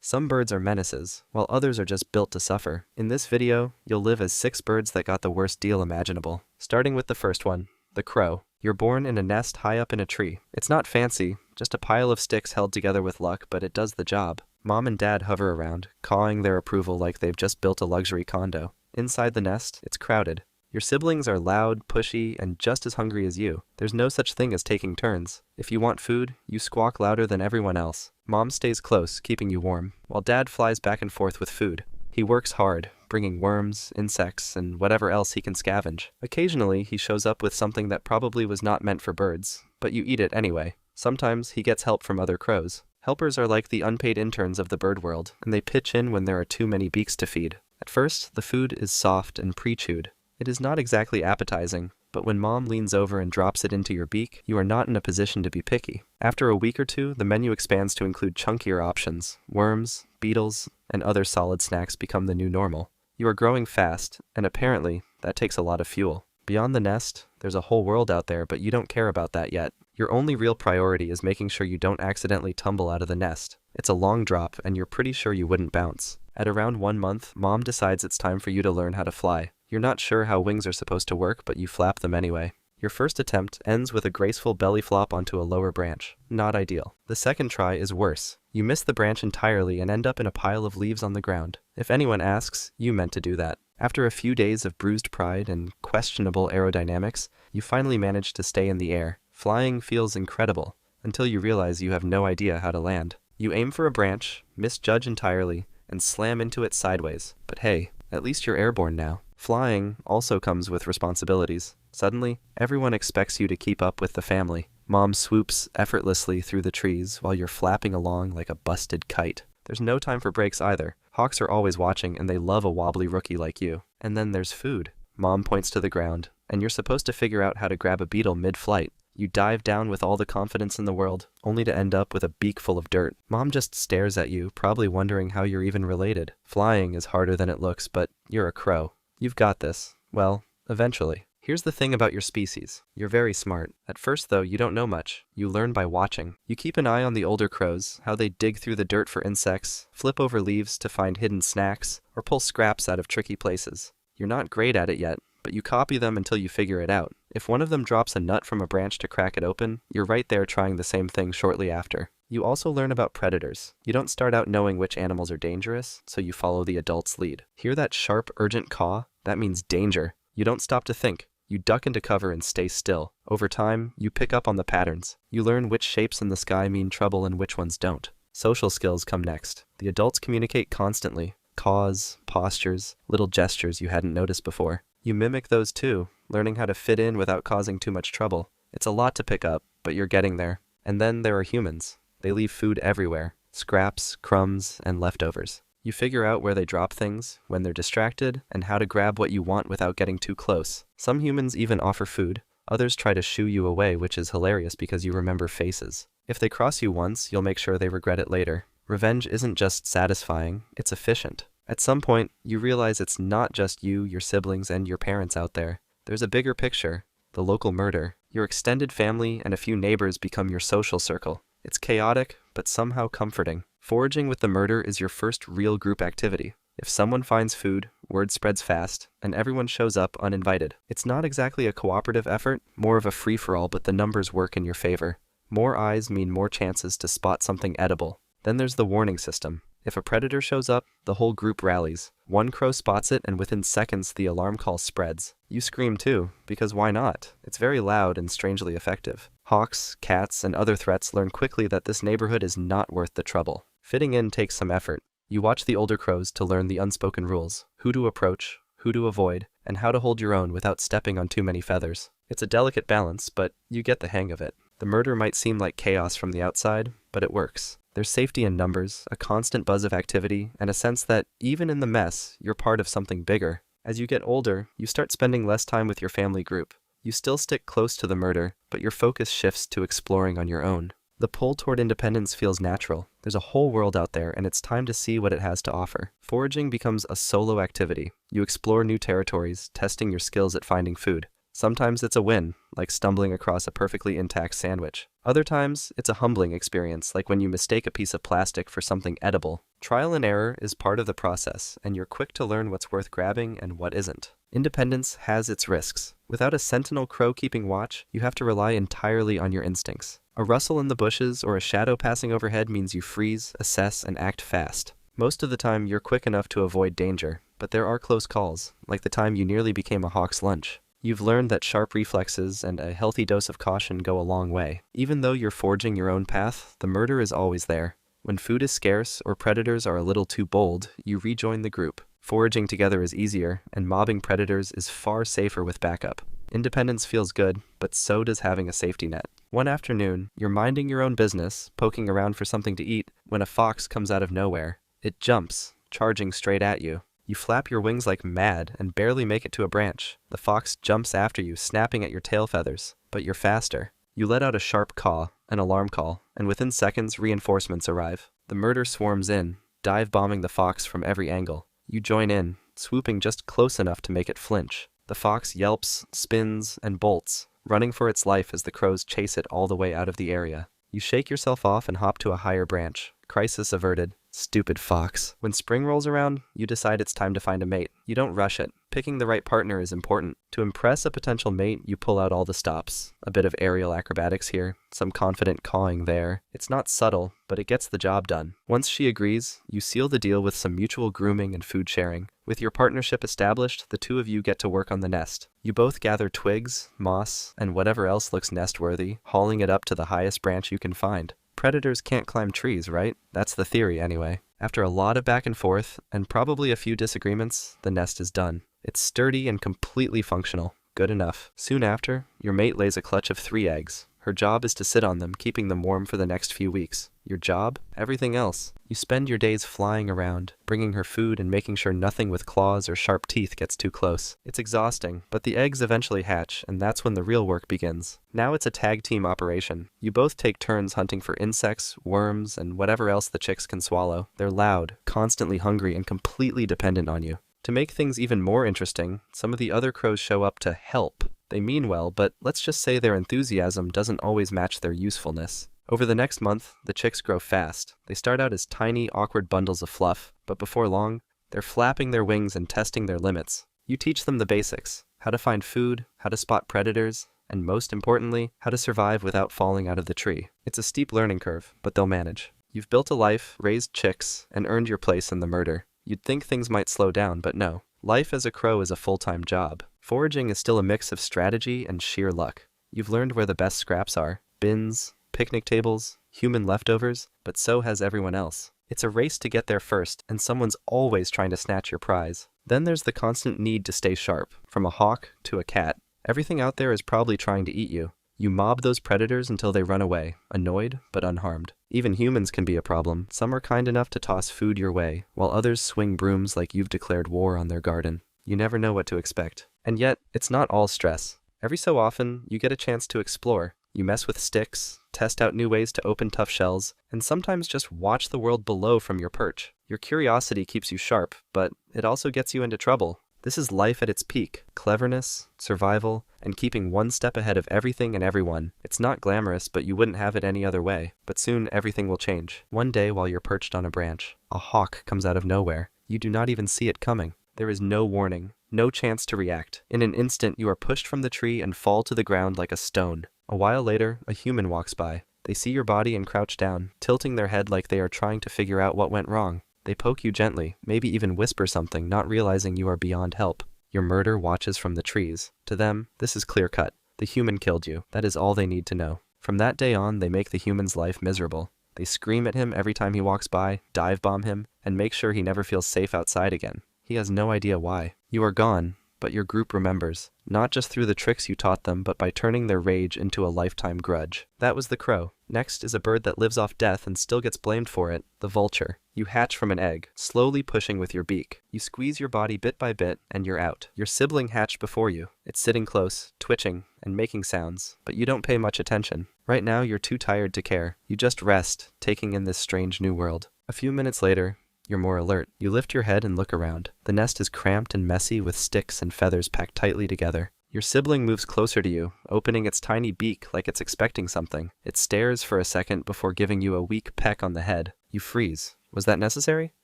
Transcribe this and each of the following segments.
Some birds are menaces, while others are just built to suffer. In this video, you'll live as 6 birds that got the worst deal imaginable. Starting with the first one, the crow. You're born in a nest high up in a tree. It's not fancy, just a pile of sticks held together with luck, but it does the job. Mom and dad hover around, cawing their approval like they've just built a luxury condo. Inside the nest, it's crowded. Your siblings are loud, pushy, and just as hungry as you. There's no such thing as taking turns. If you want food, you squawk louder than everyone else. Mom stays close, keeping you warm, while dad flies back and forth with food. He works hard, bringing worms, insects, and whatever else he can scavenge. Occasionally, he shows up with something that probably was not meant for birds, but you eat it anyway. Sometimes he gets help from other crows. Helpers are like the unpaid interns of the bird world, and they pitch in when there are too many beaks to feed. At first, the food is soft and pre-chewed. It is not exactly appetizing, but when Mom leans over and drops it into your beak, you are not in a position to be picky. After a week or two, the menu expands to include chunkier options. Worms, beetles, and other solid snacks become the new normal. You are growing fast, and apparently, that takes a lot of fuel. Beyond the nest, there's a whole world out there, but you don't care about that yet. Your only real priority is making sure you don't accidentally tumble out of the nest. It's a long drop, and you're pretty sure you wouldn't bounce. At around 1 month, Mom decides it's time for you to learn how to fly. You're not sure how wings are supposed to work, but you flap them anyway. Your first attempt ends with a graceful belly flop onto a lower branch. Not ideal. The second try is worse. You miss the branch entirely and end up in a pile of leaves on the ground. If anyone asks, you meant to do that. After a few days of bruised pride and questionable aerodynamics, you finally manage to stay in the air. Flying feels incredible, until you realize you have no idea how to land. You aim for a branch, misjudge entirely, and slam into it sideways. But hey, at least you're airborne now. Flying also comes with responsibilities. Suddenly, everyone expects you to keep up with the family. Mom swoops effortlessly through the trees while you're flapping along like a busted kite. There's no time for breaks either. Hawks are always watching and they love a wobbly rookie like you. And then there's food. Mom points to the ground, and you're supposed to figure out how to grab a beetle mid-flight. You dive down with all the confidence in the world, only to end up with a beak full of dirt. Mom just stares at you, probably wondering how you're even related. Flying is harder than it looks, but you're a crow. You've got this. Well, eventually. Here's the thing about your species. You're very smart. At first, though, you don't know much. You learn by watching. You keep an eye on the older crows, how they dig through the dirt for insects, flip over leaves to find hidden snacks, or pull scraps out of tricky places. You're not great at it yet, but you copy them until you figure it out. If one of them drops a nut from a branch to crack it open, you're right there trying the same thing shortly after. You also learn about predators. You don't start out knowing which animals are dangerous, so you follow the adult's lead. Hear that sharp, urgent caw? That means danger. You don't stop to think. You duck into cover and stay still. Over time, you pick up on the patterns. You learn which shapes in the sky mean trouble and which ones don't. Social skills come next. The adults communicate constantly. Caws, postures, little gestures you hadn't noticed before. You mimic those too, learning how to fit in without causing too much trouble. It's a lot to pick up, but you're getting there. And then there are humans. They leave food everywhere. Scraps, crumbs, and leftovers. You figure out where they drop things, when they're distracted, and how to grab what you want without getting too close. Some humans even offer food. Others try to shoo you away, which is hilarious because you remember faces. If they cross you once, you'll make sure they regret it later. Revenge isn't just satisfying, it's efficient. At some point, you realize it's not just you, your siblings, and your parents out there. There's a bigger picture, the local murder. Your extended family and a few neighbors become your social circle. It's chaotic, but somehow comforting. Foraging with the murder is your first real group activity. If someone finds food, word spreads fast, and everyone shows up uninvited. It's not exactly a cooperative effort, more of a free-for-all, but the numbers work in your favor. More eyes mean more chances to spot something edible. Then there's the warning system. If a predator shows up, the whole group rallies. One crow spots it, and within seconds, the alarm call spreads. You scream too, because why not? It's very loud and strangely effective. Hawks, cats, and other threats learn quickly that this neighborhood is not worth the trouble. Fitting in takes some effort. You watch the older crows to learn the unspoken rules, who to approach, who to avoid, and how to hold your own without stepping on too many feathers. It's a delicate balance, but you get the hang of it. The murder might seem like chaos from the outside, but it works. There's safety in numbers, a constant buzz of activity, and a sense that, even in the mess, you're part of something bigger. As you get older, you start spending less time with your family group. You still stick close to the murder, but your focus shifts to exploring on your own. The pull toward independence feels natural. There's a whole world out there, and it's time to see what it has to offer. Foraging becomes a solo activity. You explore new territories, testing your skills at finding food. Sometimes it's a win, like stumbling across a perfectly intact sandwich. Other times, it's a humbling experience, like when you mistake a piece of plastic for something edible. Trial and error is part of the process, and you're quick to learn what's worth grabbing and what isn't. Independence has its risks. Without a sentinel crow keeping watch, you have to rely entirely on your instincts. A rustle in the bushes or a shadow passing overhead means you freeze, assess, and act fast. Most of the time, you're quick enough to avoid danger, but there are close calls, like the time you nearly became a hawk's lunch. You've learned that sharp reflexes and a healthy dose of caution go a long way. Even though you're forging your own path, the murder is always there. When food is scarce or predators are a little too bold, you rejoin the group. Foraging together is easier, and mobbing predators is far safer with backup. Independence feels good, but so does having a safety net. One afternoon, you're minding your own business, poking around for something to eat, when a fox comes out of nowhere. It jumps, charging straight at you. You flap your wings like mad and barely make it to a branch. The fox jumps after you, snapping at your tail feathers, but you're faster. You let out a sharp caw, an alarm call, and within seconds, reinforcements arrive. The murder swarms in, dive-bombing the fox from every angle. You join in, swooping just close enough to make it flinch. The fox yelps, spins, and bolts, running for its life as the crows chase it all the way out of the area. You shake yourself off and hop to a higher branch. Crisis averted. Stupid fox. When spring rolls around, you decide it's time to find a mate. You don't rush it. Picking the right partner is important. To impress a potential mate, you pull out all the stops. A bit of aerial acrobatics here, some confident cawing there. It's not subtle, but it gets the job done. Once she agrees, you seal the deal with some mutual grooming and food sharing. With your partnership established, the two of you get to work on the nest. You both gather twigs, moss, and whatever else looks nest-worthy, hauling it up to the highest branch you can find. Predators can't climb trees, right? That's the theory, anyway. After a lot of back and forth, and probably a few disagreements, the nest is done. It's sturdy and completely functional. Good enough. Soon after, your mate lays a clutch of 3 eggs. Her job is to sit on them, keeping them warm for the next few weeks. Your job? Everything else. You spend your days flying around, bringing her food and making sure nothing with claws or sharp teeth gets too close. It's exhausting, but the eggs eventually hatch, and that's when the real work begins. Now it's a tag team operation. You both take turns hunting for insects, worms, and whatever else the chicks can swallow. They're loud, constantly hungry, and completely dependent on you. To make things even more interesting, some of the other crows show up to help. They mean well, but let's just say their enthusiasm doesn't always match their usefulness. Over the next month, the chicks grow fast. They start out as tiny, awkward bundles of fluff, but before long, they're flapping their wings and testing their limits. You teach them the basics: how to find food, how to spot predators, and most importantly, how to survive without falling out of the tree. It's a steep learning curve, but they'll manage. You've built a life, raised chicks, and earned your place in the murder. You'd think things might slow down, but no. Life as a crow is a full-time job. Foraging is still a mix of strategy and sheer luck. You've learned where the best scraps are: bins, picnic tables, human leftovers, but so has everyone else. It's a race to get there first, and someone's always trying to snatch your prize. Then there's the constant need to stay sharp. From a hawk to a cat, everything out there is probably trying to eat you. You mob those predators until they run away, annoyed but unharmed. Even humans can be a problem. Some are kind enough to toss food your way, while others swing brooms like you've declared war on their garden. You never know what to expect. And yet, it's not all stress. Every so often, you get a chance to explore. You mess with sticks, test out new ways to open tough shells, and sometimes just watch the world below from your perch. Your curiosity keeps you sharp, but it also gets you into trouble. This is life at its peak: cleverness, survival, and keeping one step ahead of everything and everyone. It's not glamorous, but you wouldn't have it any other way. But soon, everything will change. One day, while you're perched on a branch, a hawk comes out of nowhere. You do not even see it coming. There is no warning, no chance to react. In an instant, you are pushed from the tree and fall to the ground like a stone. A while later, a human walks by. They see your body and crouch down, tilting their head like they are trying to figure out what went wrong. They poke you gently, maybe even whisper something, not realizing you are beyond help. Your murder watches from the trees. To them, this is clear-cut. The human killed you. That is all they need to know. From that day on, they make the human's life miserable. They scream at him every time he walks by, dive-bomb him, and make sure he never feels safe outside again. He has no idea why. You are gone, but your group remembers. Not just through the tricks you taught them, but by turning their rage into a lifetime grudge. That was the crow. Next is a bird that lives off death and still gets blamed for it: the vulture. You hatch from an egg, slowly pushing with your beak. You squeeze your body bit by bit, and you're out. Your sibling hatched before you. It's sitting close, twitching, and making sounds, but you don't pay much attention. Right now, you're too tired to care. You just rest, taking in this strange new world. A few minutes later, you're more alert. You lift your head and look around. The nest is cramped and messy with sticks and feathers packed tightly together. Your sibling moves closer to you, opening its tiny beak like it's expecting something. It stares for a second before giving you a weak peck on the head. You freeze, Was that necessary?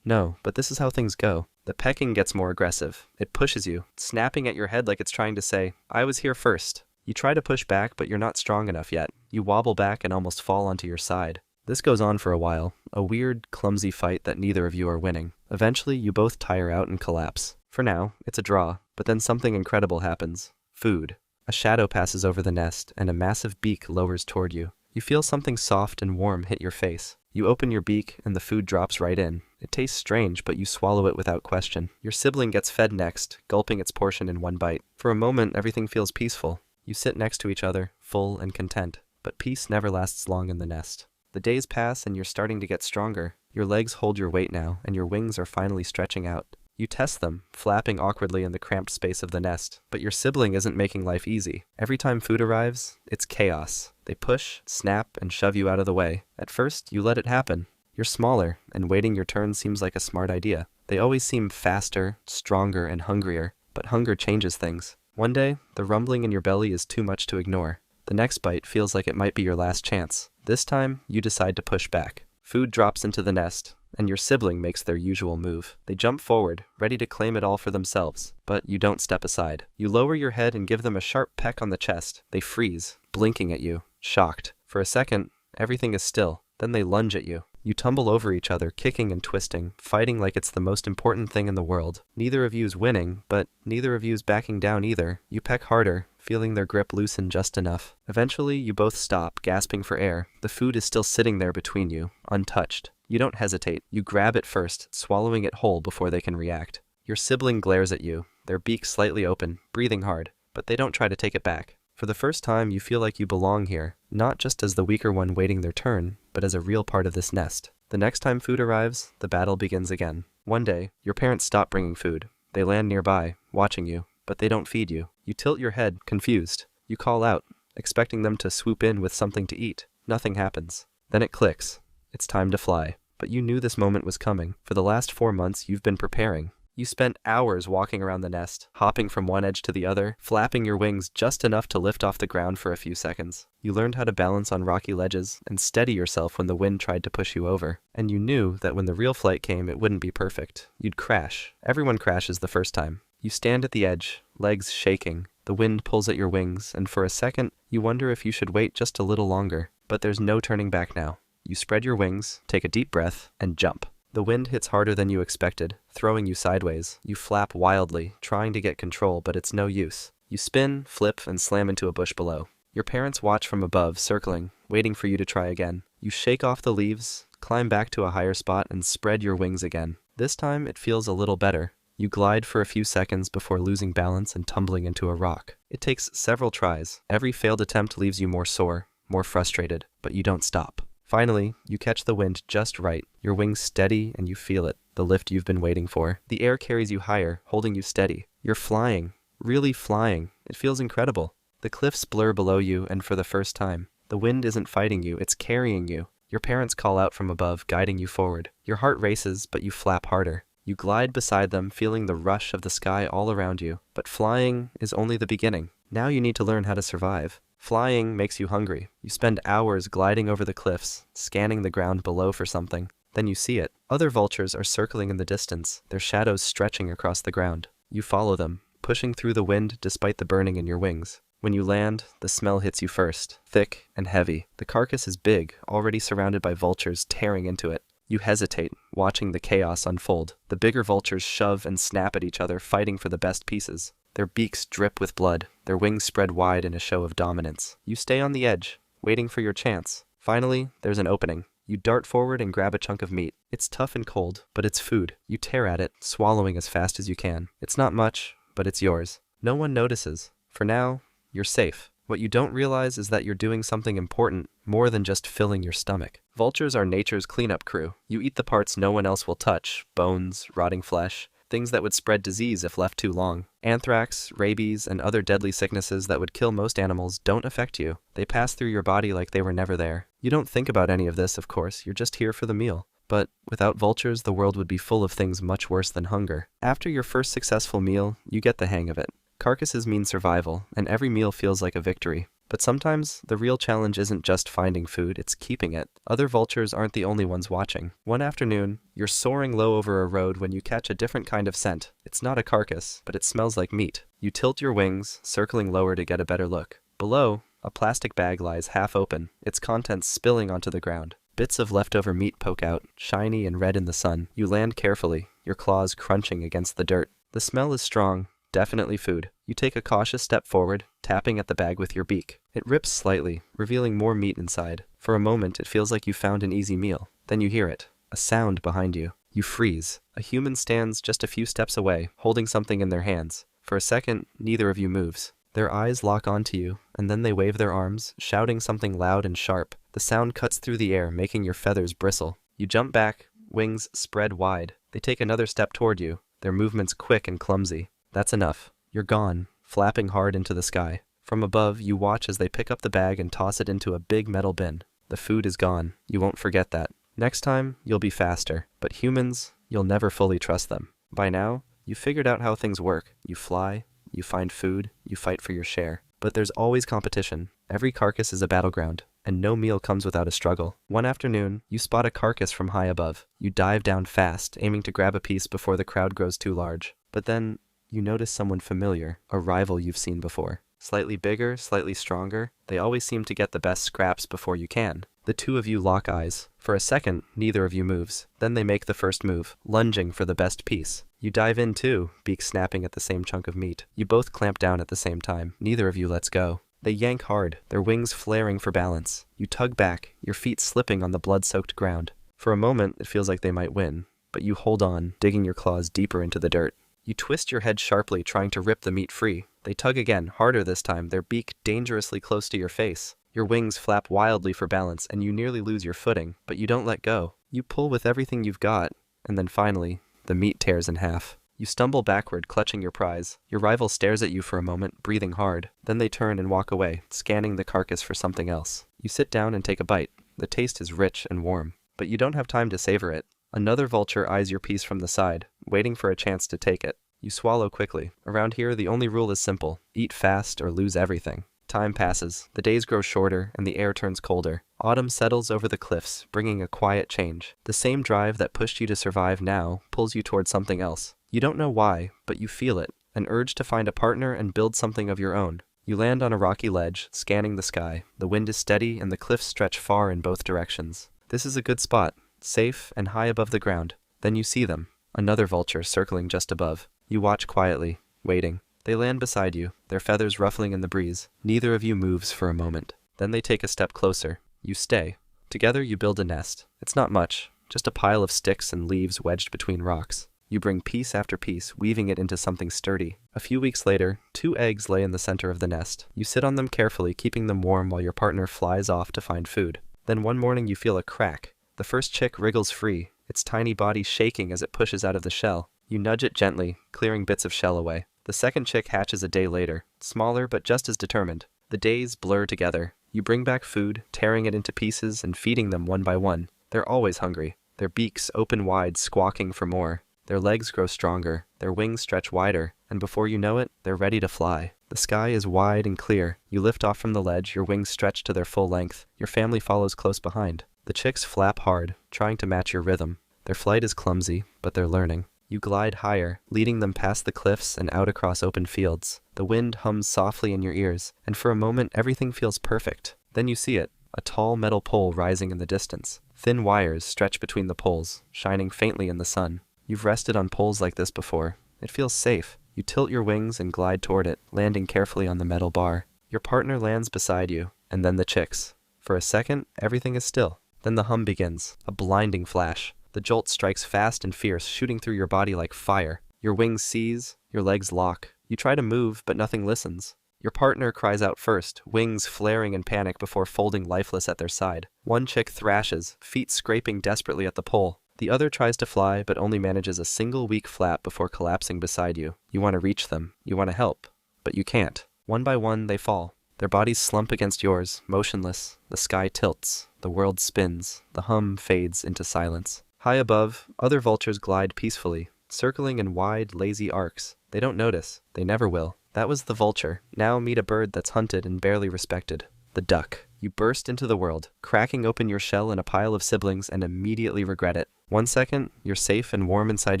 No, but this is how things go. The pecking gets more aggressive. It pushes you, snapping at your head like it's trying to say, I was here first. You try to push back, but you're not strong enough yet. You wobble back and almost fall onto your side. This goes on for a while, a weird, clumsy fight that neither of you are winning. Eventually, you both tire out and collapse. For now, it's a draw, but then something incredible happens. Food. A shadow passes over the nest, and a massive beak lowers toward you. You feel something soft and warm hit your face. You open your beak, and the food drops right in. It tastes strange, but you swallow it without question. Your sibling gets fed next, gulping its portion in one bite. For a moment, everything feels peaceful. You sit next to each other, full and content. But peace never lasts long in the nest. The days pass, and you're starting to get stronger. Your legs hold your weight now, and your wings are finally stretching out. You test them, flapping awkwardly in the cramped space of the nest, but your sibling isn't making life easy. Every time food arrives, it's chaos. They push, snap, and shove you out of the way. At first, you let it happen. You're smaller, and waiting your turn seems like a smart idea. They always seem faster, stronger, and hungrier, but hunger changes things. One day, the rumbling in your belly is too much to ignore. The next bite feels like it might be your last chance. This time, you decide to push back. Food drops into the nest, and your sibling makes their usual move. They jump forward, ready to claim it all for themselves, but you don't step aside. You lower your head and give them a sharp peck on the chest. They freeze, blinking at you, shocked. For a second, everything is still. Then they lunge at you. You tumble over each other, kicking and twisting, fighting like it's the most important thing in the world. Neither of you's winning, but neither of you's backing down either. You peck harder, feeling their grip loosen just enough. Eventually, you both stop, gasping for air. The food is still sitting there between you, untouched. You don't hesitate. You grab it first, swallowing it whole before they can react. Your sibling glares at you, their beak slightly open, breathing hard, but they don't try to take it back. For the first time, you feel like you belong here, not just as the weaker one waiting their turn, but as a real part of this nest. The next time food arrives, the battle begins again. One day, your parents stop bringing food. They land nearby, watching you, but they don't feed you. You tilt your head, confused. You call out, expecting them to swoop in with something to eat. Nothing happens. Then it clicks. It's time to fly. But you knew this moment was coming. For the last 4 months, you've been preparing. You spent hours walking around the nest, hopping from one edge to the other, flapping your wings just enough to lift off the ground for a few seconds. You learned how to balance on rocky ledges and steady yourself when the wind tried to push you over. And you knew that when the real flight came, it wouldn't be perfect. You'd crash. Everyone crashes the first time. You stand at the edge, legs shaking. The wind pulls at your wings, and for a second, you wonder if you should wait just a little longer. But there's no turning back now. You spread your wings, take a deep breath, and jump. The wind hits harder than you expected, throwing you sideways. You flap wildly, trying to get control, but it's no use. You spin, flip, and slam into a bush below. Your parents watch from above, circling, waiting for you to try again. You shake off the leaves, climb back to a higher spot, and spread your wings again. This time, it feels a little better. You glide for a few seconds before losing balance and tumbling into a rock. It takes several tries. Every failed attempt leaves you more sore, more frustrated, but you don't stop. Finally, you catch the wind just right, your wings steady, and you feel it, the lift you've been waiting for. The air carries you higher, holding you steady. You're flying, really flying. It feels incredible. The cliffs blur below you, and for the first time, the wind isn't fighting you, it's carrying you. Your parents call out from above, guiding you forward. Your heart races, but you flap harder. You glide beside them, feeling the rush of the sky all around you. But flying is only the beginning. Now you need to learn how to survive. Flying makes you hungry. You spend hours gliding over the cliffs, scanning the ground below for something. Then you see it. Other vultures are circling in the distance, their shadows stretching across the ground. You follow them, pushing through the wind despite the burning in your wings. When you land, the smell hits you first, thick and heavy. The carcass is big, already surrounded by vultures tearing into it. You hesitate, watching the chaos unfold. The bigger vultures shove and snap at each other, fighting for the best pieces. Their beaks drip with blood, their wings spread wide in a show of dominance. You stay on the edge, waiting for your chance. Finally, there's an opening. You dart forward and grab a chunk of meat. It's tough and cold, but it's food. You tear at it, swallowing as fast as you can. It's not much, but it's yours. No one notices. For now, you're safe. What you don't realize is that you're doing something important, more than just filling your stomach. Vultures are nature's cleanup crew. You eat the parts no one else will touch, bones, rotting flesh, things that would spread disease if left too long. Anthrax, rabies, and other deadly sicknesses that would kill most animals don't affect you. They pass through your body like they were never there. You don't think about any of this, of course, you're just here for the meal. But without vultures, the world would be full of things much worse than hunger. After your first successful meal, you get the hang of it. Carcasses mean survival, and every meal feels like a victory. But sometimes the real challenge isn't just finding food, it's keeping it. Other vultures aren't the only ones watching. One afternoon, you're soaring low over a road when you catch a different kind of scent. It's not a carcass, but it smells like meat. You tilt your wings, circling lower to get a better look. Below, a plastic bag lies half open, its contents spilling onto the ground. Bits of leftover meat poke out, shiny and red in the sun. You land carefully, your claws crunching against the dirt. The smell is strong, definitely food. You take a cautious step forward, tapping at the bag with your beak. It rips slightly, revealing more meat inside. For a moment, it feels like you found an easy meal. Then you hear it, a sound behind you. You freeze. A human stands just a few steps away, holding something in their hands. For a second, neither of you moves. Their eyes lock onto you, and then they wave their arms, shouting something loud and sharp. The sound cuts through the air, making your feathers bristle. You jump back, wings spread wide. They take another step toward you, their movements quick and clumsy. That's enough. You're gone, flapping hard into the sky. From above, you watch as they pick up the bag and toss it into a big metal bin. The food is gone. You won't forget that. Next time, you'll be faster. But humans, you'll never fully trust them. By now, you've figured out how things work. You fly, you find food, you fight for your share. But there's always competition. Every carcass is a battleground, and no meal comes without a struggle. One afternoon, you spot a carcass from high above. You dive down fast, aiming to grab a piece before the crowd grows too large. But then, you notice someone familiar, a rival you've seen before. Slightly bigger, slightly stronger, they always seem to get the best scraps before you can. The two of you lock eyes. For a second, neither of you moves. Then they make the first move, lunging for the best piece. You dive in too, beak snapping at the same chunk of meat. You both clamp down at the same time. Neither of you lets go. They yank hard, their wings flaring for balance. You tug back, your feet slipping on the blood-soaked ground. For a moment, it feels like they might win, but you hold on, digging your claws deeper into the dirt. You twist your head sharply, trying to rip the meat free. They tug again, harder this time, their beak dangerously close to your face. Your wings flap wildly for balance, and you nearly lose your footing, but you don't let go. You pull with everything you've got, and then finally, the meat tears in half. You stumble backward, clutching your prize. Your rival stares at you for a moment, breathing hard. Then they turn and walk away, scanning the carcass for something else. You sit down and take a bite. The taste is rich and warm, but you don't have time to savor it. Another vulture eyes your piece from the side, waiting for a chance to take it. You swallow quickly. Around here, the only rule is simple. Eat fast or lose everything. Time passes. The days grow shorter, and the air turns colder. Autumn settles over the cliffs, bringing a quiet change. The same drive that pushed you to survive now pulls you towards something else. You don't know why, but you feel it. An urge to find a partner and build something of your own. You land on a rocky ledge, scanning the sky. The wind is steady, and the cliffs stretch far in both directions. This is a good spot, safe and high above the ground. Then you see them. Another vulture circling just above. You watch quietly, waiting. They land beside you, their feathers ruffling in the breeze. Neither of you moves for a moment. Then they take a step closer. You stay. Together you build a nest. It's not much, just a pile of sticks and leaves wedged between rocks. You bring piece after piece, weaving it into something sturdy. A few weeks later, 2 eggs lay in the center of the nest. You sit on them carefully, keeping them warm while your partner flies off to find food. Then one morning you feel a crack. The first chick wriggles free, its tiny body shaking as it pushes out of the shell. You nudge it gently, clearing bits of shell away. The second chick hatches a day later, smaller but just as determined. The days blur together. You bring back food, tearing it into pieces and feeding them one by one. They're always hungry, their beaks open wide, squawking for more. Their legs grow stronger, their wings stretch wider, and before you know it, they're ready to fly. The sky is wide and clear. You lift off from the ledge, your wings stretch to their full length. Your family follows close behind. The chicks flap hard, trying to match your rhythm. Their flight is clumsy, but they're learning. You glide higher, leading them past the cliffs and out across open fields. The wind hums softly in your ears, and for a moment everything feels perfect. Then you see it, a tall metal pole rising in the distance. Thin wires stretch between the poles, shining faintly in the sun. You've rested on poles like this before. It feels safe. You tilt your wings and glide toward it, landing carefully on the metal bar. Your partner lands beside you, and then the chicks. For a second, everything is still. Then the hum begins, a blinding flash. The jolt strikes fast and fierce, shooting through your body like fire. Your wings seize, your legs lock. You try to move, but nothing listens. Your partner cries out first, wings flaring in panic before folding lifeless at their side. One chick thrashes, feet scraping desperately at the pole. The other tries to fly, but only manages a single weak flap before collapsing beside you. You want to reach them. You want to help. But you can't. One by one, they fall. Their bodies slump against yours, motionless. The sky tilts. The world spins. The hum fades into silence. High above, other vultures glide peacefully, circling in wide, lazy arcs. They don't notice. They never will. That was the vulture. Now meet a bird that's hunted and barely respected. The duck. You burst into the world, cracking open your shell in a pile of siblings and immediately regret it. One second, you're safe and warm inside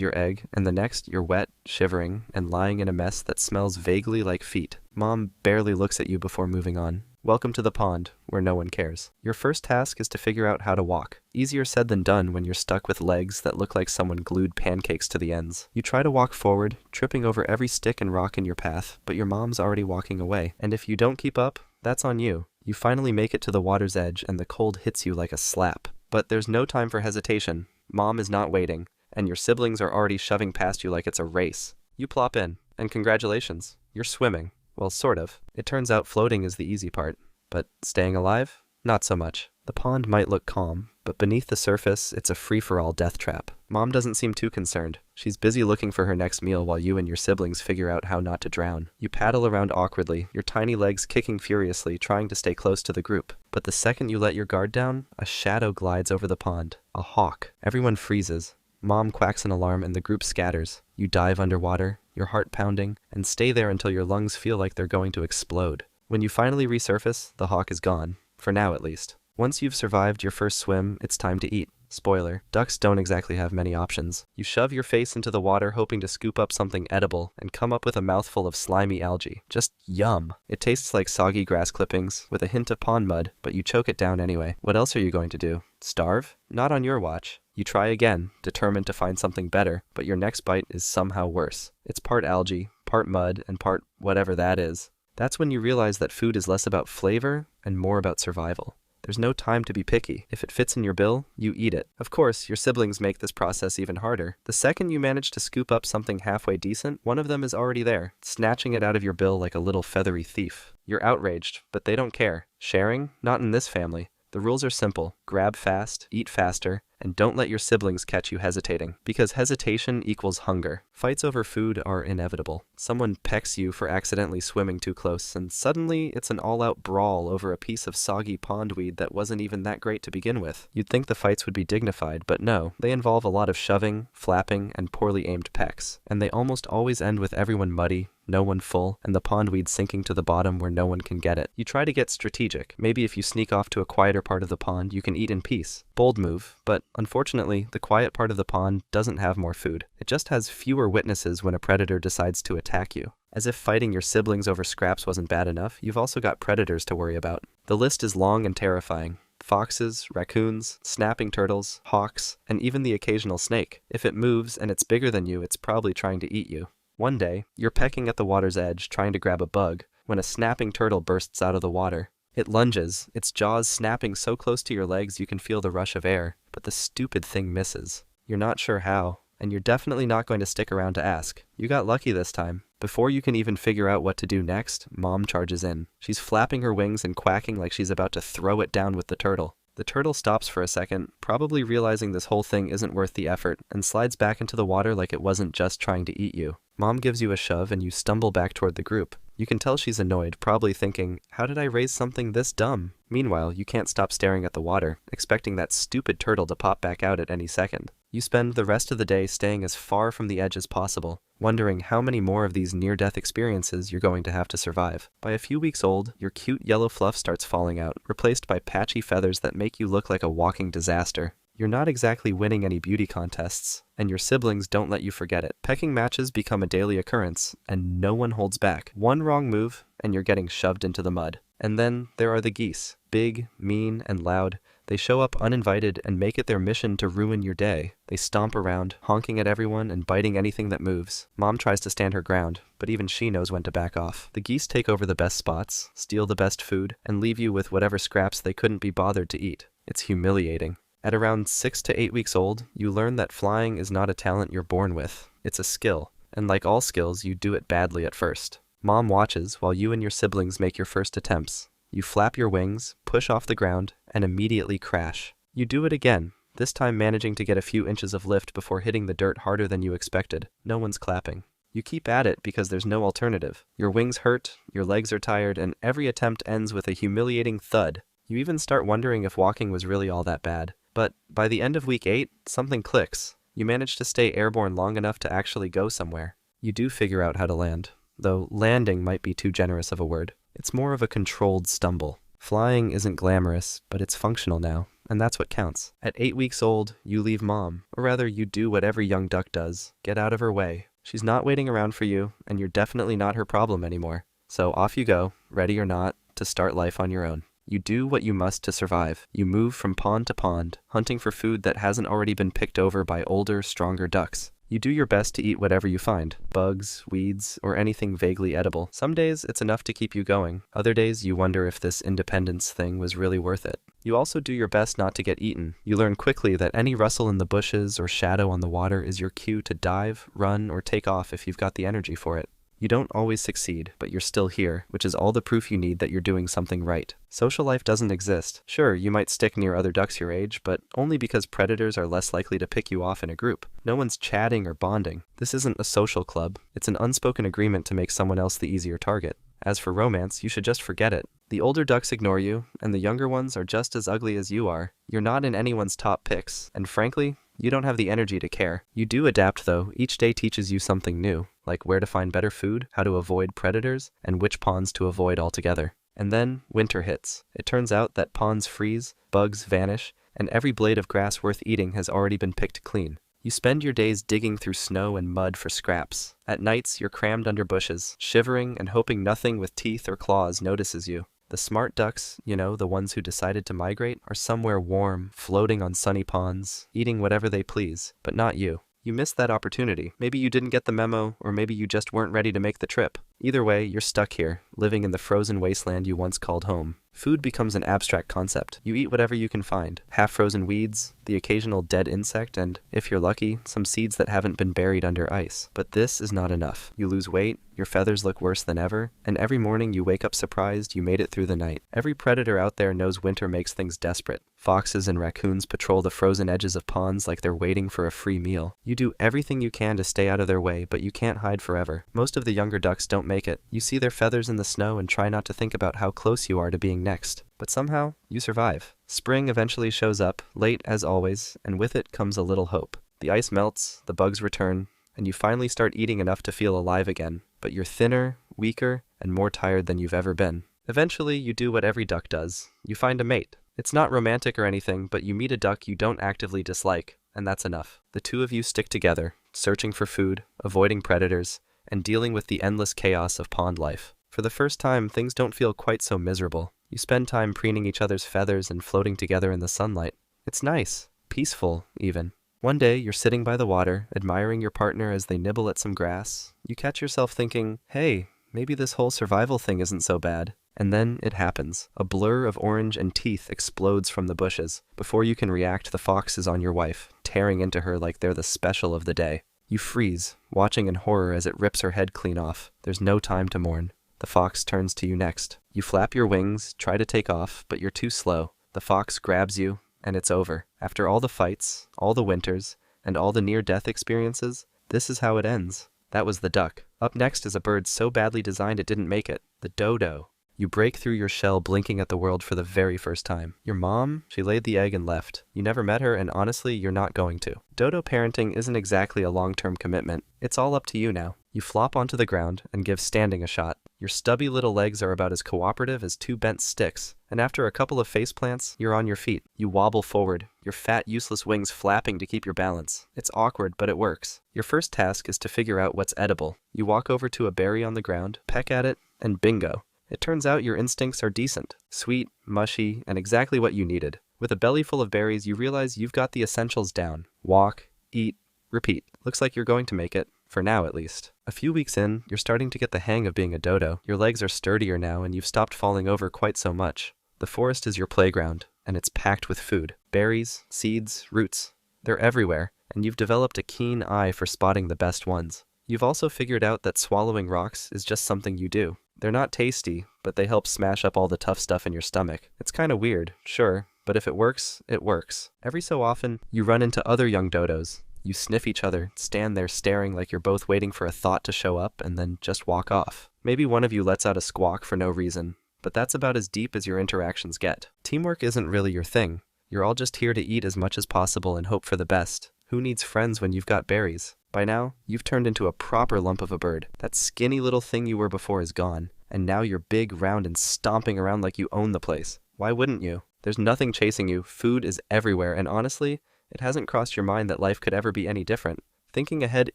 your egg, and the next, you're wet, shivering, and lying in a mess that smells vaguely like feet. Mom barely looks at you before moving on. Welcome to the pond, where no one cares. Your first task is to figure out how to walk. Easier said than done when you're stuck with legs that look like someone glued pancakes to the ends. You try to walk forward, tripping over every stick and rock in your path, but your mom's already walking away. And if you don't keep up, that's on you. You finally make it to the water's edge and the cold hits you like a slap. But there's no time for hesitation. Mom is not waiting, and your siblings are already shoving past you like it's a race. You plop in, and congratulations, you're swimming. Well, sort of. It turns out floating is the easy part, but staying alive? Not so much. The pond might look calm, but beneath the surface, it's a free-for-all death trap. Mom doesn't seem too concerned. She's busy looking for her next meal while you and your siblings figure out how not to drown. You paddle around awkwardly, your tiny legs kicking furiously, trying to stay close to the group. But the second you let your guard down, a shadow glides over the pond. A hawk. Everyone freezes. Mom quacks an alarm and the group scatters. You dive underwater, your heart pounding, and stay there until your lungs feel like they're going to explode. When you finally resurface, the hawk is gone. For now, at least. Once you've survived your first swim, it's time to eat. Spoiler, ducks don't exactly have many options. You shove your face into the water hoping to scoop up something edible and come up with a mouthful of slimy algae. Just yum. It tastes like soggy grass clippings with a hint of pond mud, but you choke it down anyway. What else are you going to do? Starve? Not on your watch. You try again, determined to find something better, but your next bite is somehow worse. It's part algae, part mud, and part whatever that is. That's when you realize that food is less about flavor and more about survival. There's no time to be picky. If it fits in your bill, you eat it. Of course, your siblings make this process even harder. The second you manage to scoop up something halfway decent, one of them is already there, snatching it out of your bill like a little feathery thief. You're outraged, but they don't care. Sharing? Not in this family. The rules are simple. Grab fast, eat faster, and don't let your siblings catch you hesitating, because hesitation equals hunger. Fights over food are inevitable. Someone pecks you for accidentally swimming too close, and suddenly it's an all-out brawl over a piece of soggy pondweed that wasn't even that great to begin with. You'd think the fights would be dignified, but no. They involve a lot of shoving, flapping, and poorly aimed pecks, and they almost always end with everyone muddy, no one full, and the pondweed sinking to the bottom where no one can get it. You try to get strategic. Maybe if you sneak off to a quieter part of the pond, you can eat in peace. Bold move, but unfortunately, the quiet part of the pond doesn't have more food. It just has fewer witnesses when a predator decides to attack you. As if fighting your siblings over scraps wasn't bad enough, you've also got predators to worry about. The list is long and terrifying. Foxes, raccoons, snapping turtles, hawks, and even the occasional snake. If it moves and it's bigger than you, it's probably trying to eat you. One day, you're pecking at the water's edge, trying to grab a bug, when a snapping turtle bursts out of the water. It lunges, its jaws snapping so close to your legs you can feel the rush of air, but the stupid thing misses. You're not sure how, and you're definitely not going to stick around to ask. You got lucky this time. Before you can even figure out what to do next, Mom charges in. She's flapping her wings and quacking like she's about to throw it down with the turtle. The turtle stops for a second, probably realizing this whole thing isn't worth the effort, and slides back into the water like it wasn't just trying to eat you. Mom gives you a shove and you stumble back toward the group. You can tell she's annoyed, probably thinking, how did I raise something this dumb? Meanwhile, you can't stop staring at the water, expecting that stupid turtle to pop back out at any second. You spend the rest of the day staying as far from the edge as possible, wondering how many more of these near-death experiences you're going to have to survive. By a few weeks old, your cute yellow fluff starts falling out, replaced by patchy feathers that make you look like a walking disaster. You're not exactly winning any beauty contests, and your siblings don't let you forget it. Pecking matches become a daily occurrence, and no one holds back. One wrong move, and you're getting shoved into the mud. And then there are the geese. Big, mean, and loud. They show up uninvited and make it their mission to ruin your day. They stomp around, honking at everyone and biting anything that moves. Mom tries to stand her ground, but even she knows when to back off. The geese take over the best spots, steal the best food, and leave you with whatever scraps they couldn't be bothered to eat. It's humiliating. At around 6 to 8 weeks old, you learn that flying is not a talent you're born with. It's a skill, and like all skills, you do it badly at first. Mom watches while you and your siblings make your first attempts. You flap your wings, push off the ground, and immediately crash. You do it again, this time managing to get a few inches of lift before hitting the dirt harder than you expected. No one's clapping. You keep at it because there's no alternative. Your wings hurt, your legs are tired, and every attempt ends with a humiliating thud. You even start wondering if walking was really all that bad. But by the end of week 8, something clicks. You manage to stay airborne long enough to actually go somewhere. You do figure out how to land. though landing might be too generous of a word. It's more of a controlled stumble. Flying isn't glamorous, but it's functional now, and that's what counts. At 8 weeks old, you leave mom, or rather you do what every young duck does. Get out of her way. She's not waiting around for you, and you're definitely not her problem anymore. So off you go, ready or not, to start life on your own. You do what you must to survive. You move from pond to pond, hunting for food that hasn't already been picked over by older, stronger ducks. You do your best to eat whatever you find, bugs, weeds, or anything vaguely edible. Some days it's enough to keep you going. Other days you wonder if this independence thing was really worth it. You also do your best not to get eaten. You learn quickly that any rustle in the bushes or shadow on the water is your cue to dive, run, or take off if you've got the energy for it. You don't always succeed, but you're still here, which is all the proof you need that you're doing something right. Social life doesn't exist. Sure, you might stick near other ducks your age, but only because predators are less likely to pick you off in a group. No one's chatting or bonding. This isn't a social club. It's an unspoken agreement to make someone else the easier target. As for romance, you should just forget it. The older ducks ignore you, and the younger ones are just as ugly as you are. You're not in anyone's top picks, and frankly, you don't have the energy to care. You do adapt though. Each day teaches you something new, like where to find better food, how to avoid predators, and which ponds to avoid altogether. And then winter hits. It turns out that ponds freeze, bugs vanish, and every blade of grass worth eating has already been picked clean. You spend your days digging through snow and mud for scraps. At nights, you're crammed under bushes, shivering and hoping nothing with teeth or claws notices you. The smart ducks, the ones who decided to migrate, are somewhere warm, floating on sunny ponds, eating whatever they please, but not you. You missed that opportunity. Maybe you didn't get the memo, or maybe you just weren't ready to make the trip. Either way, you're stuck here, living in the frozen wasteland you once called home. Food becomes an abstract concept. You eat whatever you can find. Half-frozen weeds, the occasional dead insect, and, if you're lucky, some seeds that haven't been buried under ice. But this is not enough. You lose weight, your feathers look worse than ever, and every morning you wake up surprised you made it through the night. Every predator out there knows winter makes things desperate. Foxes and raccoons patrol the frozen edges of ponds like they're waiting for a free meal. You do everything you can to stay out of their way, but you can't hide forever. Most of the younger ducks don't make it. You see their feathers in the snow and try not to think about how close you are to being next. But somehow, you survive. Spring eventually shows up, late as always, and with it comes a little hope. The ice melts, the bugs return, and you finally start eating enough to feel alive again. But you're thinner, weaker, and more tired than you've ever been. Eventually, you do what every duck does. You find a mate. It's not romantic or anything, but you meet a duck you don't actively dislike, and that's enough. The two of you stick together, searching for food, avoiding predators, and dealing with the endless chaos of pond life. For the first time, things don't feel quite so miserable. You spend time preening each other's feathers and floating together in the sunlight. It's nice. Peaceful, even. One day, you're sitting by the water, admiring your partner as they nibble at some grass. You catch yourself thinking, hey, maybe this whole survival thing isn't so bad. And then it happens. A blur of orange and teeth explodes from the bushes. Before you can react, the fox is on your wife, tearing into her like they're the special of the day. You freeze, watching in horror as it rips her head clean off. There's no time to mourn. The fox turns to you next. You flap your wings, try to take off, but you're too slow. The fox grabs you, and it's over. After all the fights, all the winters, and all the near-death experiences, this is how it ends. That was the duck. Up next is a bird so badly designed it didn't make it. The dodo. You break through your shell blinking at the world for the very first time. Your mom? She laid the egg and left. You never met her, and honestly, you're not going to. Dodo parenting isn't exactly a long-term commitment. It's all up to you now. You flop onto the ground and give standing a shot. Your stubby little legs are about as cooperative as two bent sticks, and after a couple of faceplants, you're on your feet. You wobble forward, your fat, useless wings flapping to keep your balance. It's awkward, but it works. Your first task is to figure out what's edible. You walk over to a berry on the ground, peck at it, and bingo. It turns out your instincts are decent, sweet, mushy, and exactly what you needed. With a belly full of berries, you realize you've got the essentials down. Walk, eat, repeat. Looks like you're going to make it. For now, at least. A few weeks in, you're starting to get the hang of being a dodo. Your legs are sturdier now, and you've stopped falling over quite so much. The forest is your playground, and it's packed with food. Berries, seeds, roots. They're everywhere, and you've developed a keen eye for spotting the best ones. You've also figured out that swallowing rocks is just something you do. They're not tasty, but they help smash up all the tough stuff in your stomach. It's kinda weird, sure, but if it works, it works. Every so often, you run into other young dodos. You sniff each other, stand there staring like you're both waiting for a thought to show up, and then just walk off. Maybe one of you lets out a squawk for no reason, but that's about as deep as your interactions get. Teamwork isn't really your thing. You're all just here to eat as much as possible and hope for the best. Who needs friends when you've got berries? By now, you've turned into a proper lump of a bird. That skinny little thing you were before is gone, and now you're big, round, and stomping around like you own the place. Why wouldn't you? There's nothing chasing you, food is everywhere, and honestly, it hasn't crossed your mind that life could ever be any different. Thinking ahead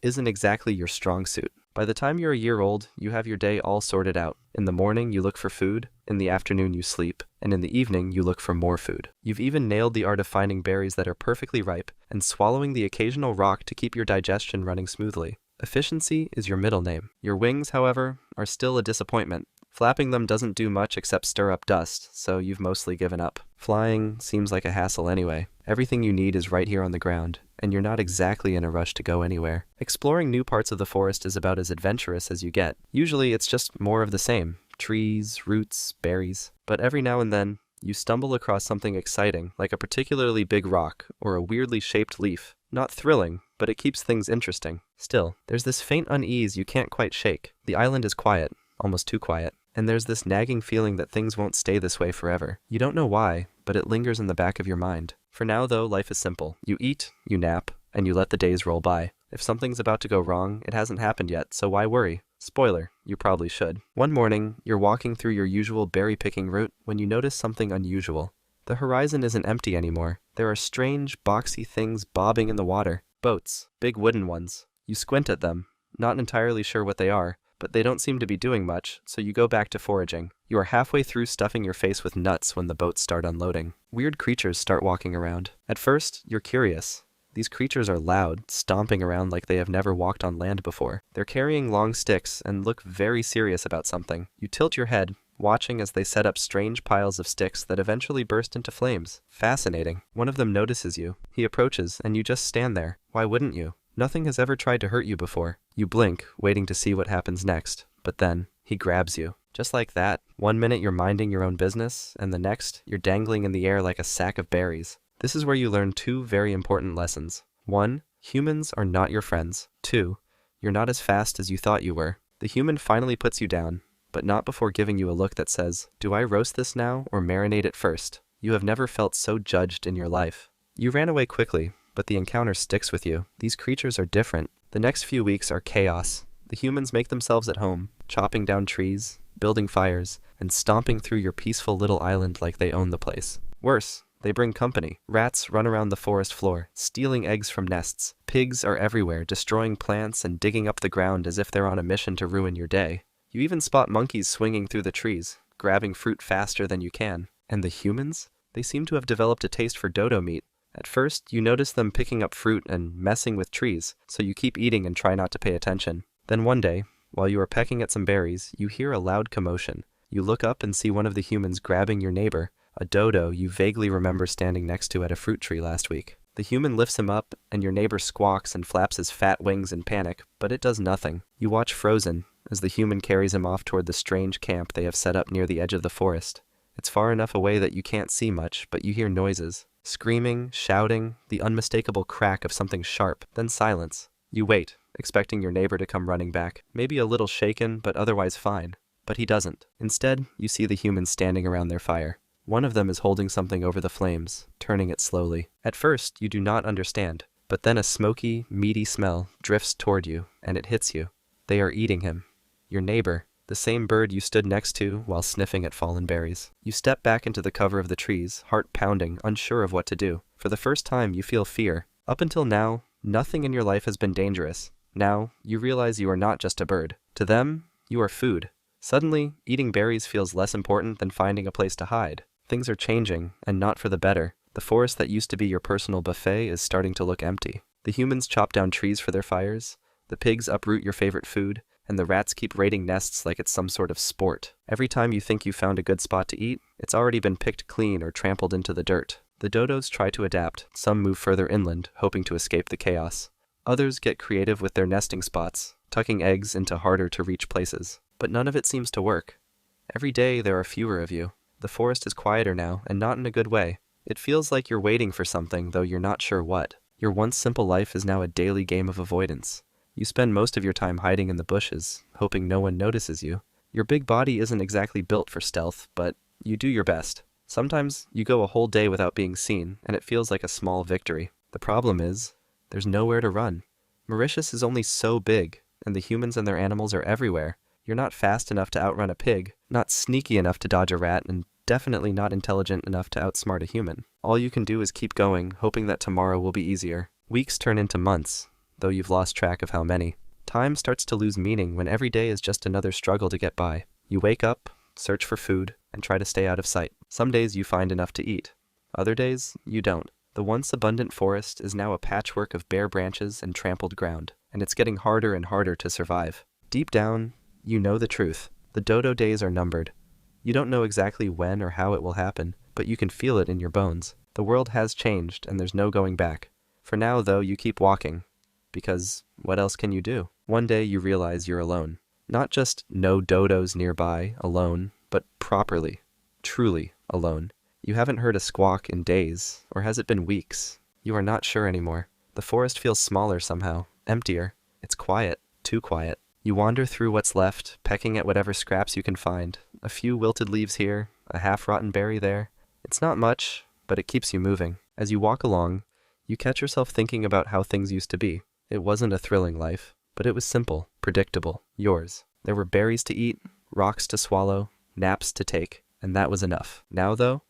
isn't exactly your strong suit. By the time you're a year old, you have your day all sorted out. In the morning, you look for food, in the afternoon you sleep, and in the evening you look for more food. You've even nailed the art of finding berries that are perfectly ripe and swallowing the occasional rock to keep your digestion running smoothly. Efficiency is your middle name. Your wings, however, are still a disappointment. Flapping them doesn't do much except stir up dust, so you've mostly given up. Flying seems like a hassle anyway. Everything you need is right here on the ground, and you're not exactly in a rush to go anywhere. Exploring new parts of the forest is about as adventurous as you get. Usually it's just more of the same. Trees, roots, berries. But every now and then, you stumble across something exciting, like a particularly big rock or a weirdly shaped leaf. Not thrilling, but it keeps things interesting. Still, there's this faint unease you can't quite shake. The island is quiet, almost too quiet. And there's this nagging feeling that things won't stay this way forever. You don't know why, but it lingers in the back of your mind. For now, though, life is simple. You eat, you nap, and you let the days roll by. If something's about to go wrong, it hasn't happened yet, so why worry? Spoiler, you probably should. One morning, you're walking through your usual berry-picking route when you notice something unusual. The horizon isn't empty anymore. There are strange, boxy things bobbing in the water. Boats, big wooden ones. You squint at them, not entirely sure what they are, but they don't seem to be doing much, so you go back to foraging. You are halfway through stuffing your face with nuts when the boats start unloading. Weird creatures start walking around. At first, you're curious. These creatures are loud, stomping around like they have never walked on land before. They're carrying long sticks and look very serious about something. You tilt your head, watching as they set up strange piles of sticks that eventually burst into flames. Fascinating. One of them notices you. He approaches, and you just stand there. Why wouldn't you? Nothing has ever tried to hurt you before. You blink, waiting to see what happens next, but then he grabs you. Just like that. One minute you're minding your own business, and the next, you're dangling in the air like a sack of berries. This is where you learn two very important lessons. 1. Humans are not your friends. 2. You're not as fast as you thought you were. The human finally puts you down, but not before giving you a look that says, "Do I roast this now or marinate it first?" You have never felt so judged in your life. You ran away quickly, but the encounter sticks with you. These creatures are different. The next few weeks are chaos. The humans make themselves at home, chopping down trees, building fires, and stomping through your peaceful little island like they own the place. Worse, they bring company. Rats run around the forest floor, stealing eggs from nests. Pigs are everywhere, destroying plants and digging up the ground as if they're on a mission to ruin your day. You even spot monkeys swinging through the trees, grabbing fruit faster than you can. And the humans? They seem to have developed a taste for dodo meat. At first, you notice them picking up fruit and messing with trees, so you keep eating and try not to pay attention. Then one day, while you are pecking at some berries, you hear a loud commotion. You look up and see one of the humans grabbing your neighbor, a dodo you vaguely remember standing next to at a fruit tree last week. The human lifts him up, and your neighbor squawks and flaps his fat wings in panic, but it does nothing. You watch frozen as the human carries him off toward the strange camp they have set up near the edge of the forest. It's far enough away that you can't see much, but you hear noises. Screaming, shouting, the unmistakable crack of something sharp, then silence. You wait, expecting your neighbor to come running back, maybe a little shaken, but otherwise fine. But he doesn't. Instead, you see the humans standing around their fire. One of them is holding something over the flames, turning it slowly. At first, you do not understand, but then a smoky, meaty smell drifts toward you, and it hits you. They are eating him. Your neighbor. The same bird you stood next to while sniffing at fallen berries. You step back into the cover of the trees, heart pounding, unsure of what to do. For the first time, you feel fear. Up until now, nothing in your life has been dangerous. Now, you realize you are not just a bird. To them, you are food. Suddenly, eating berries feels less important than finding a place to hide. Things are changing, and not for the better. The forest that used to be your personal buffet is starting to look empty. The humans chop down trees for their fires. The pigs uproot your favorite food. And the rats keep raiding nests like it's some sort of sport. Every time you think you found a good spot to eat, it's already been picked clean or trampled into the dirt. The dodos try to adapt. Some move further inland, hoping to escape the chaos. Others get creative with their nesting spots, tucking eggs into harder-to-reach places. But none of it seems to work. Every day there are fewer of you. The forest is quieter now, and not in a good way. It feels like you're waiting for something, though you're not sure what. Your once simple life is now a daily game of avoidance. You spend most of your time hiding in the bushes, hoping no one notices you. Your big body isn't exactly built for stealth, but you do your best. Sometimes you go a whole day without being seen, and it feels like a small victory. The problem is, there's nowhere to run. Mauritius is only so big, and the humans and their animals are everywhere. You're not fast enough to outrun a pig, not sneaky enough to dodge a rat, and definitely not intelligent enough to outsmart a human. All you can do is keep going, hoping that tomorrow will be easier. Weeks turn into months, though you've lost track of how many. Time starts to lose meaning when every day is just another struggle to get by. You wake up, search for food, and try to stay out of sight. Some days you find enough to eat. Other days, you don't. The once abundant forest is now a patchwork of bare branches and trampled ground, and it's getting harder and harder to survive. Deep down, you know the truth. The dodo days are numbered. You don't know exactly when or how it will happen, but you can feel it in your bones. The world has changed, and there's no going back. For now, though, you keep walking. Because what else can you do? One day you realize you're alone. Not just no dodos nearby, alone, but properly, truly alone. You haven't heard a squawk in days, or has it been weeks? You are not sure anymore. The forest feels smaller somehow, emptier. It's quiet, too quiet. You wander through what's left, pecking at whatever scraps you can find. A few wilted leaves here, a half-rotten berry there. It's not much, but it keeps you moving. As you walk along, you catch yourself thinking about how things used to be. It wasn't a thrilling life, but it was simple, predictable, yours. There were berries to eat, rocks to swallow, naps to take, and that was enough. Now, though,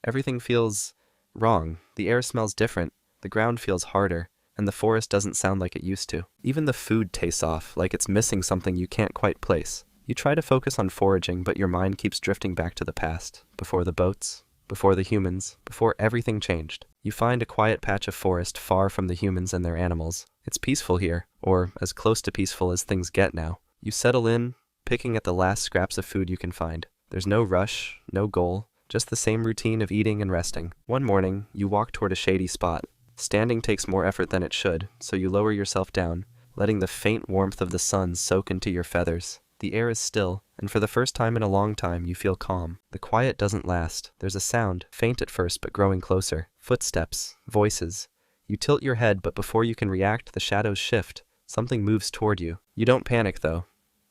everything feels wrong. The air smells different, the ground feels harder, and the forest doesn't sound like it used to. Even the food tastes off, like it's missing something you can't quite place. You try to focus on foraging, but your mind keeps drifting back to the past, before the boats, before the humans, before everything changed. You find a quiet patch of forest far from the humans and their animals. It's peaceful here, or as close to peaceful as things get now. You settle in, picking at the last scraps of food you can find. There's no rush, no goal, just the same routine of eating and resting. One morning, you walk toward a shady spot. Standing takes more effort than it should, so you lower yourself down, letting the faint warmth of the sun soak into your feathers. The air is still, and for the first time in a long time, you feel calm. The quiet doesn't last. There's a sound, faint at first but growing closer. Footsteps, voices. You tilt your head, but before you can react, the shadows shift. Something moves toward you. You don't panic, though.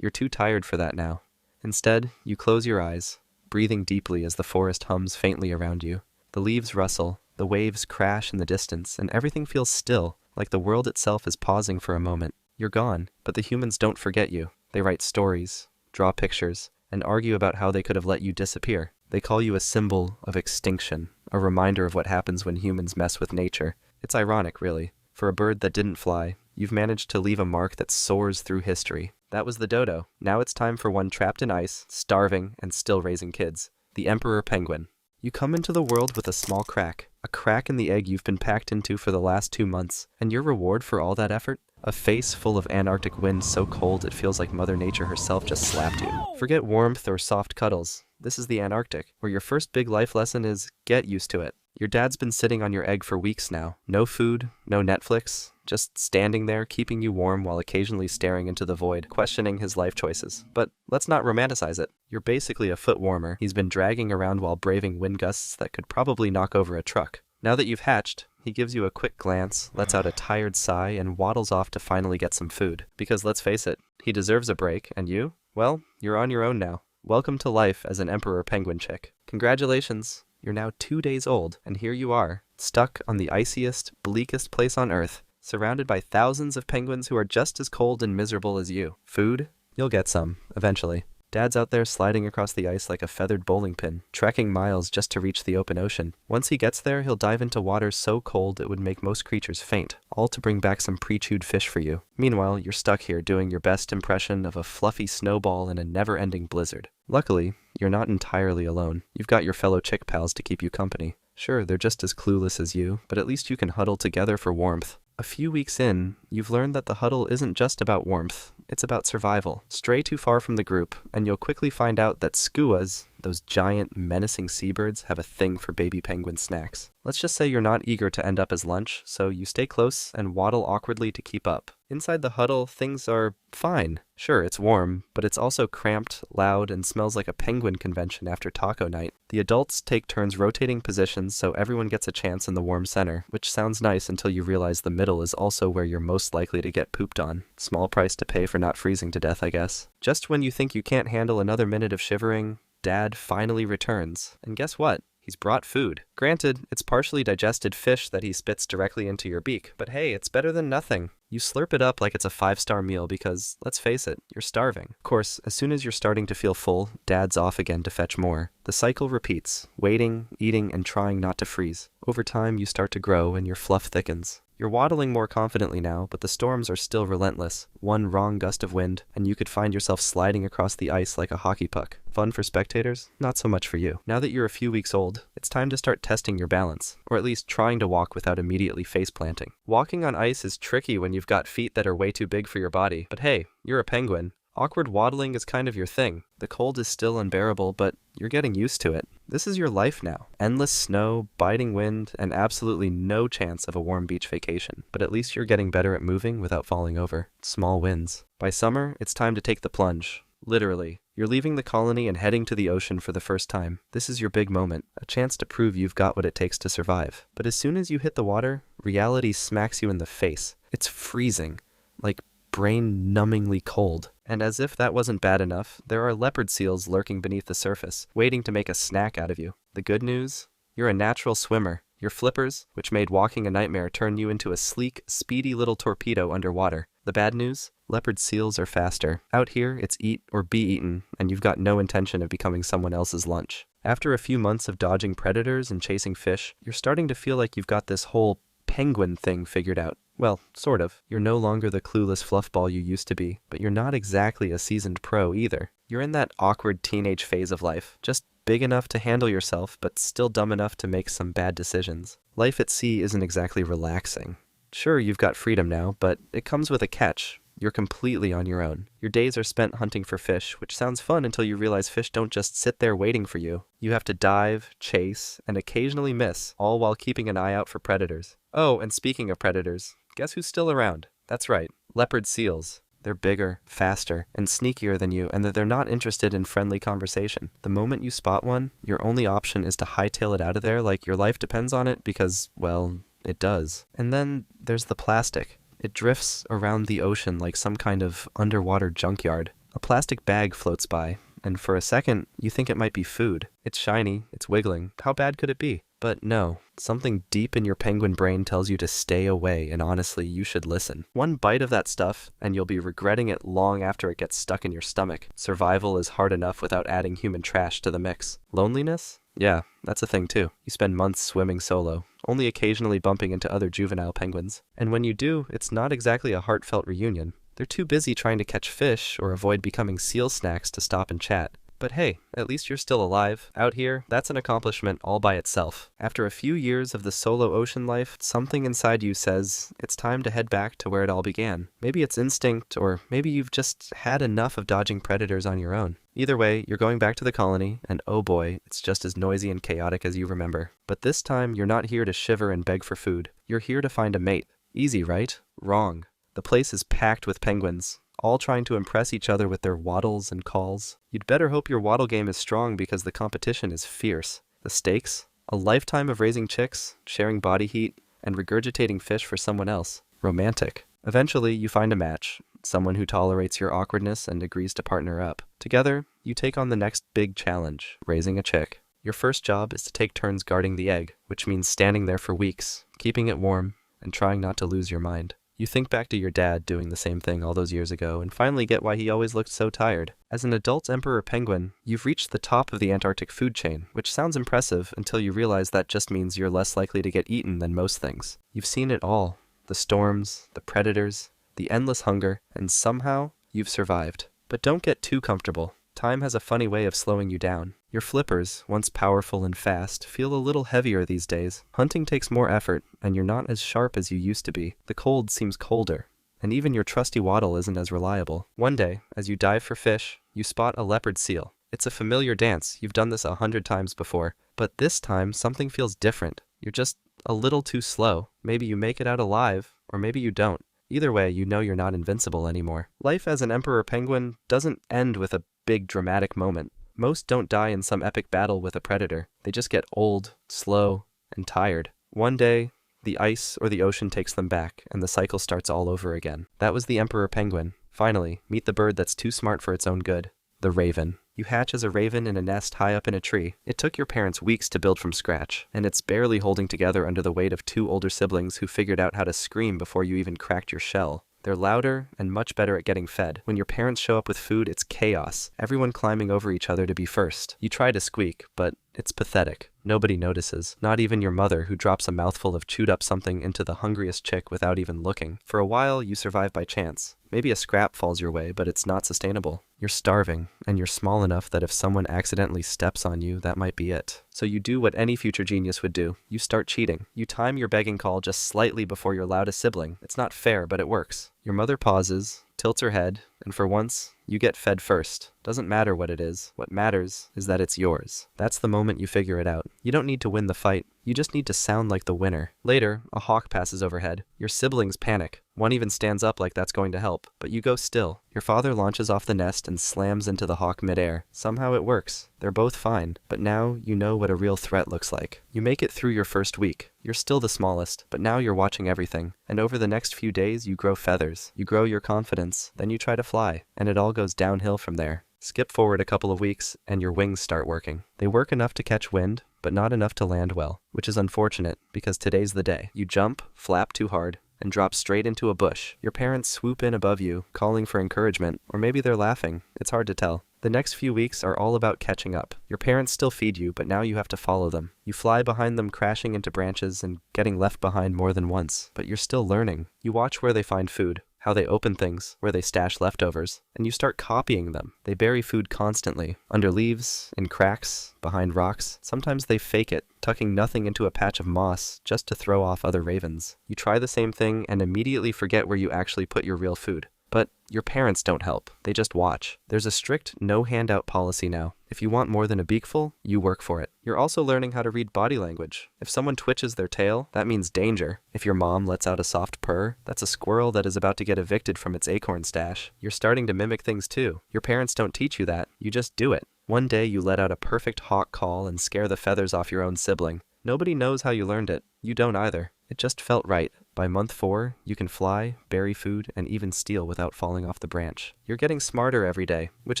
You're too tired for that now. Instead, you close your eyes, breathing deeply as the forest hums faintly around you. The leaves rustle, the waves crash in the distance, and everything feels still, like the world itself is pausing for a moment. You're gone, but the humans don't forget you. They write stories, draw pictures, and argue about how they could have let you disappear. They call you a symbol of extinction, a reminder of what happens when humans mess with nature. It's ironic, really. For a bird that didn't fly, you've managed to leave a mark that soars through history. That was the dodo. Now it's time for one trapped in ice, starving, and still raising kids. The emperor penguin. You come into the world with a small crack. A crack in the egg you've been packed into for the last 2 months. And your reward for all that effort? A face full of Antarctic wind so cold it feels like Mother Nature herself just slapped you. Forget warmth or soft cuddles. This is the Antarctic, where your first big life lesson is get used to it. Your dad's been sitting on your egg for weeks now. No food, no Netflix, just standing there, keeping you warm while occasionally staring into the void, questioning his life choices. But let's not romanticize it. You're basically a foot warmer he's been dragging around while braving wind gusts that could probably knock over a truck. Now that you've hatched, he gives you a quick glance, lets out a tired sigh, and waddles off to finally get some food. Because let's face it, he deserves a break, and you? Well, you're on your own now. Welcome to life as an emperor penguin chick. Congratulations. You're now 2 days old, and here you are, stuck on the iciest, bleakest place on Earth, surrounded by thousands of penguins who are just as cold and miserable as you. Food? You'll get some, eventually. Dad's out there sliding across the ice like a feathered bowling pin, trekking miles just to reach the open ocean. Once he gets there, he'll dive into waters so cold it would make most creatures faint, all to bring back some pre-chewed fish for you. Meanwhile, you're stuck here doing your best impression of a fluffy snowball in a never-ending blizzard. Luckily, you're not entirely alone. You've got your fellow chick pals to keep you company. Sure, they're just as clueless as you, but at least you can huddle together for warmth. A few weeks in, you've learned that the huddle isn't just about warmth, it's about survival. Stray too far from the group, and you'll quickly find out that skuas, those giant, menacing seabirds, have a thing for baby penguin snacks. Let's just say you're not eager to end up as lunch, so you stay close and waddle awkwardly to keep up. Inside the huddle, things are fine. Sure, it's warm, but it's also cramped, loud, and smells like a penguin convention after taco night. The adults take turns rotating positions so everyone gets a chance in the warm center, which sounds nice until you realize the middle is also where you're most likely to get pooped on. Small price to pay for not freezing to death, I guess. Just when you think you can't handle another minute of shivering, Dad finally returns. And guess what? He's brought food. Granted, it's partially digested fish that he spits directly into your beak, but hey, it's better than nothing. You slurp it up like it's a 5-star meal because, let's face it, you're starving. Of course, as soon as you're starting to feel full, Dad's off again to fetch more. The cycle repeats, waiting, eating, and trying not to freeze. Over time, you start to grow and your fluff thickens. You're waddling more confidently now, but the storms are still relentless. One wrong gust of wind, and you could find yourself sliding across the ice like a hockey puck. Fun for spectators? Not so much for you. Now that you're a few weeks old, it's time to start testing your balance, or at least trying to walk without immediately face planting. Walking on ice is tricky when you've got feet that are way too big for your body, but hey, you're a penguin. Awkward waddling is kind of your thing. The cold is still unbearable, but you're getting used to it. This is your life now. Endless snow, biting wind, and absolutely no chance of a warm beach vacation. But at least you're getting better at moving without falling over. Small wins. By summer, it's time to take the plunge. Literally. You're leaving the colony and heading to the ocean for the first time. This is your big moment, a chance to prove you've got what it takes to survive. But as soon as you hit the water, reality smacks you in the face. It's freezing. Like brain-numbingly cold. And as if that wasn't bad enough, there are leopard seals lurking beneath the surface, waiting to make a snack out of you. The good news? You're a natural swimmer. Your flippers, which made walking a nightmare, turn you into a sleek, speedy little torpedo underwater. The bad news? Leopard seals are faster. Out here, it's eat or be eaten, and you've got no intention of becoming someone else's lunch. After a few months of dodging predators and chasing fish, you're starting to feel like you've got this whole penguin thing figured out. Well, sort of. You're no longer the clueless fluffball you used to be, but you're not exactly a seasoned pro either. You're in that awkward teenage phase of life, just big enough to handle yourself, but still dumb enough to make some bad decisions. Life at sea isn't exactly relaxing. Sure, you've got freedom now, but it comes with a catch. You're completely on your own. Your days are spent hunting for fish, which sounds fun until you realize fish don't just sit there waiting for you. You have to dive, chase, and occasionally miss, all while keeping an eye out for predators. Oh, and speaking of predators, guess who's still around? That's right, leopard seals. They're bigger, faster, and sneakier than you, and that they're not interested in friendly conversation. The moment you spot one, your only option is to hightail it out of there like your life depends on it because, well, it does. And then there's the plastic. It drifts around the ocean like some kind of underwater junkyard. A plastic bag floats by, and for a second, you think it might be food. It's shiny, it's wiggling. How bad could it be? But no, something deep in your penguin brain tells you to stay away, and honestly, you should listen. One bite of that stuff, and you'll be regretting it long after it gets stuck in your stomach. Survival is hard enough without adding human trash to the mix. Loneliness? Yeah, that's a thing too. You spend months swimming solo, only occasionally bumping into other juvenile penguins. And when you do, it's not exactly a heartfelt reunion. They're too busy trying to catch fish or avoid becoming seal snacks to stop and chat. But hey, at least you're still alive. Out here, that's an accomplishment all by itself. After a few years of the solo ocean life, something inside you says it's time to head back to where it all began. Maybe it's instinct, or maybe you've just had enough of dodging predators on your own. Either way, you're going back to the colony, and oh boy, it's just as noisy and chaotic as you remember. But this time, you're not here to shiver and beg for food. You're here to find a mate. Easy, right? Wrong. The place is packed with penguins, all trying to impress each other with their waddles and calls. You'd better hope your waddle game is strong because the competition is fierce. The stakes? A lifetime of raising chicks, sharing body heat, and regurgitating fish for someone else. Romantic. Eventually, you find a match, someone who tolerates your awkwardness and agrees to partner up. Together, you take on the next big challenge, raising a chick. Your first job is to take turns guarding the egg, which means standing there for weeks, keeping it warm, and trying not to lose your mind. You think back to your dad doing the same thing all those years ago and finally get why he always looked so tired. As an adult emperor penguin, you've reached the top of the Antarctic food chain, which sounds impressive until you realize that just means you're less likely to get eaten than most things. You've seen it all. The storms, the predators, the endless hunger, and somehow you've survived. But don't get too comfortable. Time has a funny way of slowing you down. Your flippers, once powerful and fast, feel a little heavier these days. Hunting takes more effort, and you're not as sharp as you used to be. The cold seems colder, and even your trusty waddle isn't as reliable. One day, as you dive for fish, you spot a leopard seal. It's a familiar dance. You've done this 100 times before. But this time, something feels different. You're just a little too slow. Maybe you make it out alive, or maybe you don't. Either way, you know you're not invincible anymore. Life as an emperor penguin doesn't end with a big dramatic moment. Most don't die in some epic battle with a predator. They just get old, slow, and tired. One day, the ice or the ocean takes them back, and the cycle starts all over again. That was the emperor penguin. Finally, meet the bird that's too smart for its own good. The raven. You hatch as a raven in a nest high up in a tree. It took your parents weeks to build from scratch, and it's barely holding together under the weight of 2 older siblings who figured out how to scream before you even cracked your shell. They're louder and much better at getting fed. When your parents show up with food, it's chaos. Everyone climbing over each other to be first. You try to squeak, but it's pathetic. Nobody notices. Not even your mother, who drops a mouthful of chewed up something into the hungriest chick without even looking. For a while, you survive by chance. Maybe a scrap falls your way, but it's not sustainable. You're starving, and you're small enough that if someone accidentally steps on you, that might be it. So you do what any future genius would do. You start cheating. You time your begging call just slightly before your loudest sibling. It's not fair, but it works. Your mother pauses, tilts her head, and for once, you get fed first. Doesn't matter what it is. What matters is that it's yours. That's the moment you figure it out. You don't need to win the fight. You just need to sound like the winner. Later, a hawk passes overhead. Your siblings panic. One even stands up like that's going to help, but you go still. Your father launches off the nest and slams into the hawk midair. Somehow it works. They're both fine, but now you know what a real threat looks like. You make it through your first week. You're still the smallest, but now you're watching everything. And over the next few days, you grow feathers. You grow your confidence. Then you try to fly, and it all goes downhill from there. Skip forward a couple of weeks, and your wings start working. They work enough to catch wind, but not enough to land well, which is unfortunate, because today's the day. You jump, flap too hard, and drop straight into a bush. Your parents swoop in above you, calling for encouragement, or maybe they're laughing. It's hard to tell. The next few weeks are all about catching up. Your parents still feed you, but now you have to follow them. You fly behind them, crashing into branches and getting left behind more than once, but you're still learning. You watch where they find food, how they open things, where they stash leftovers, and you start copying them. They bury food constantly, under leaves, in cracks, behind rocks. Sometimes they fake it, tucking nothing into a patch of moss just to throw off other ravens. You try the same thing and immediately forget where you actually put your real food. But your parents don't help. They just watch. There's a strict no handout policy now. If you want more than a beakful, you work for it. You're also learning how to read body language. If someone twitches their tail, that means danger. If your mom lets out a soft purr, that's a squirrel that is about to get evicted from its acorn stash. You're starting to mimic things too. Your parents don't teach you that. You just do it. One day you let out a perfect hawk call and scare the feathers off your own sibling. Nobody knows how you learned it. You don't either. It just felt right. By month 4, you can fly, bury food, and even steal without falling off the branch. You're getting smarter every day, which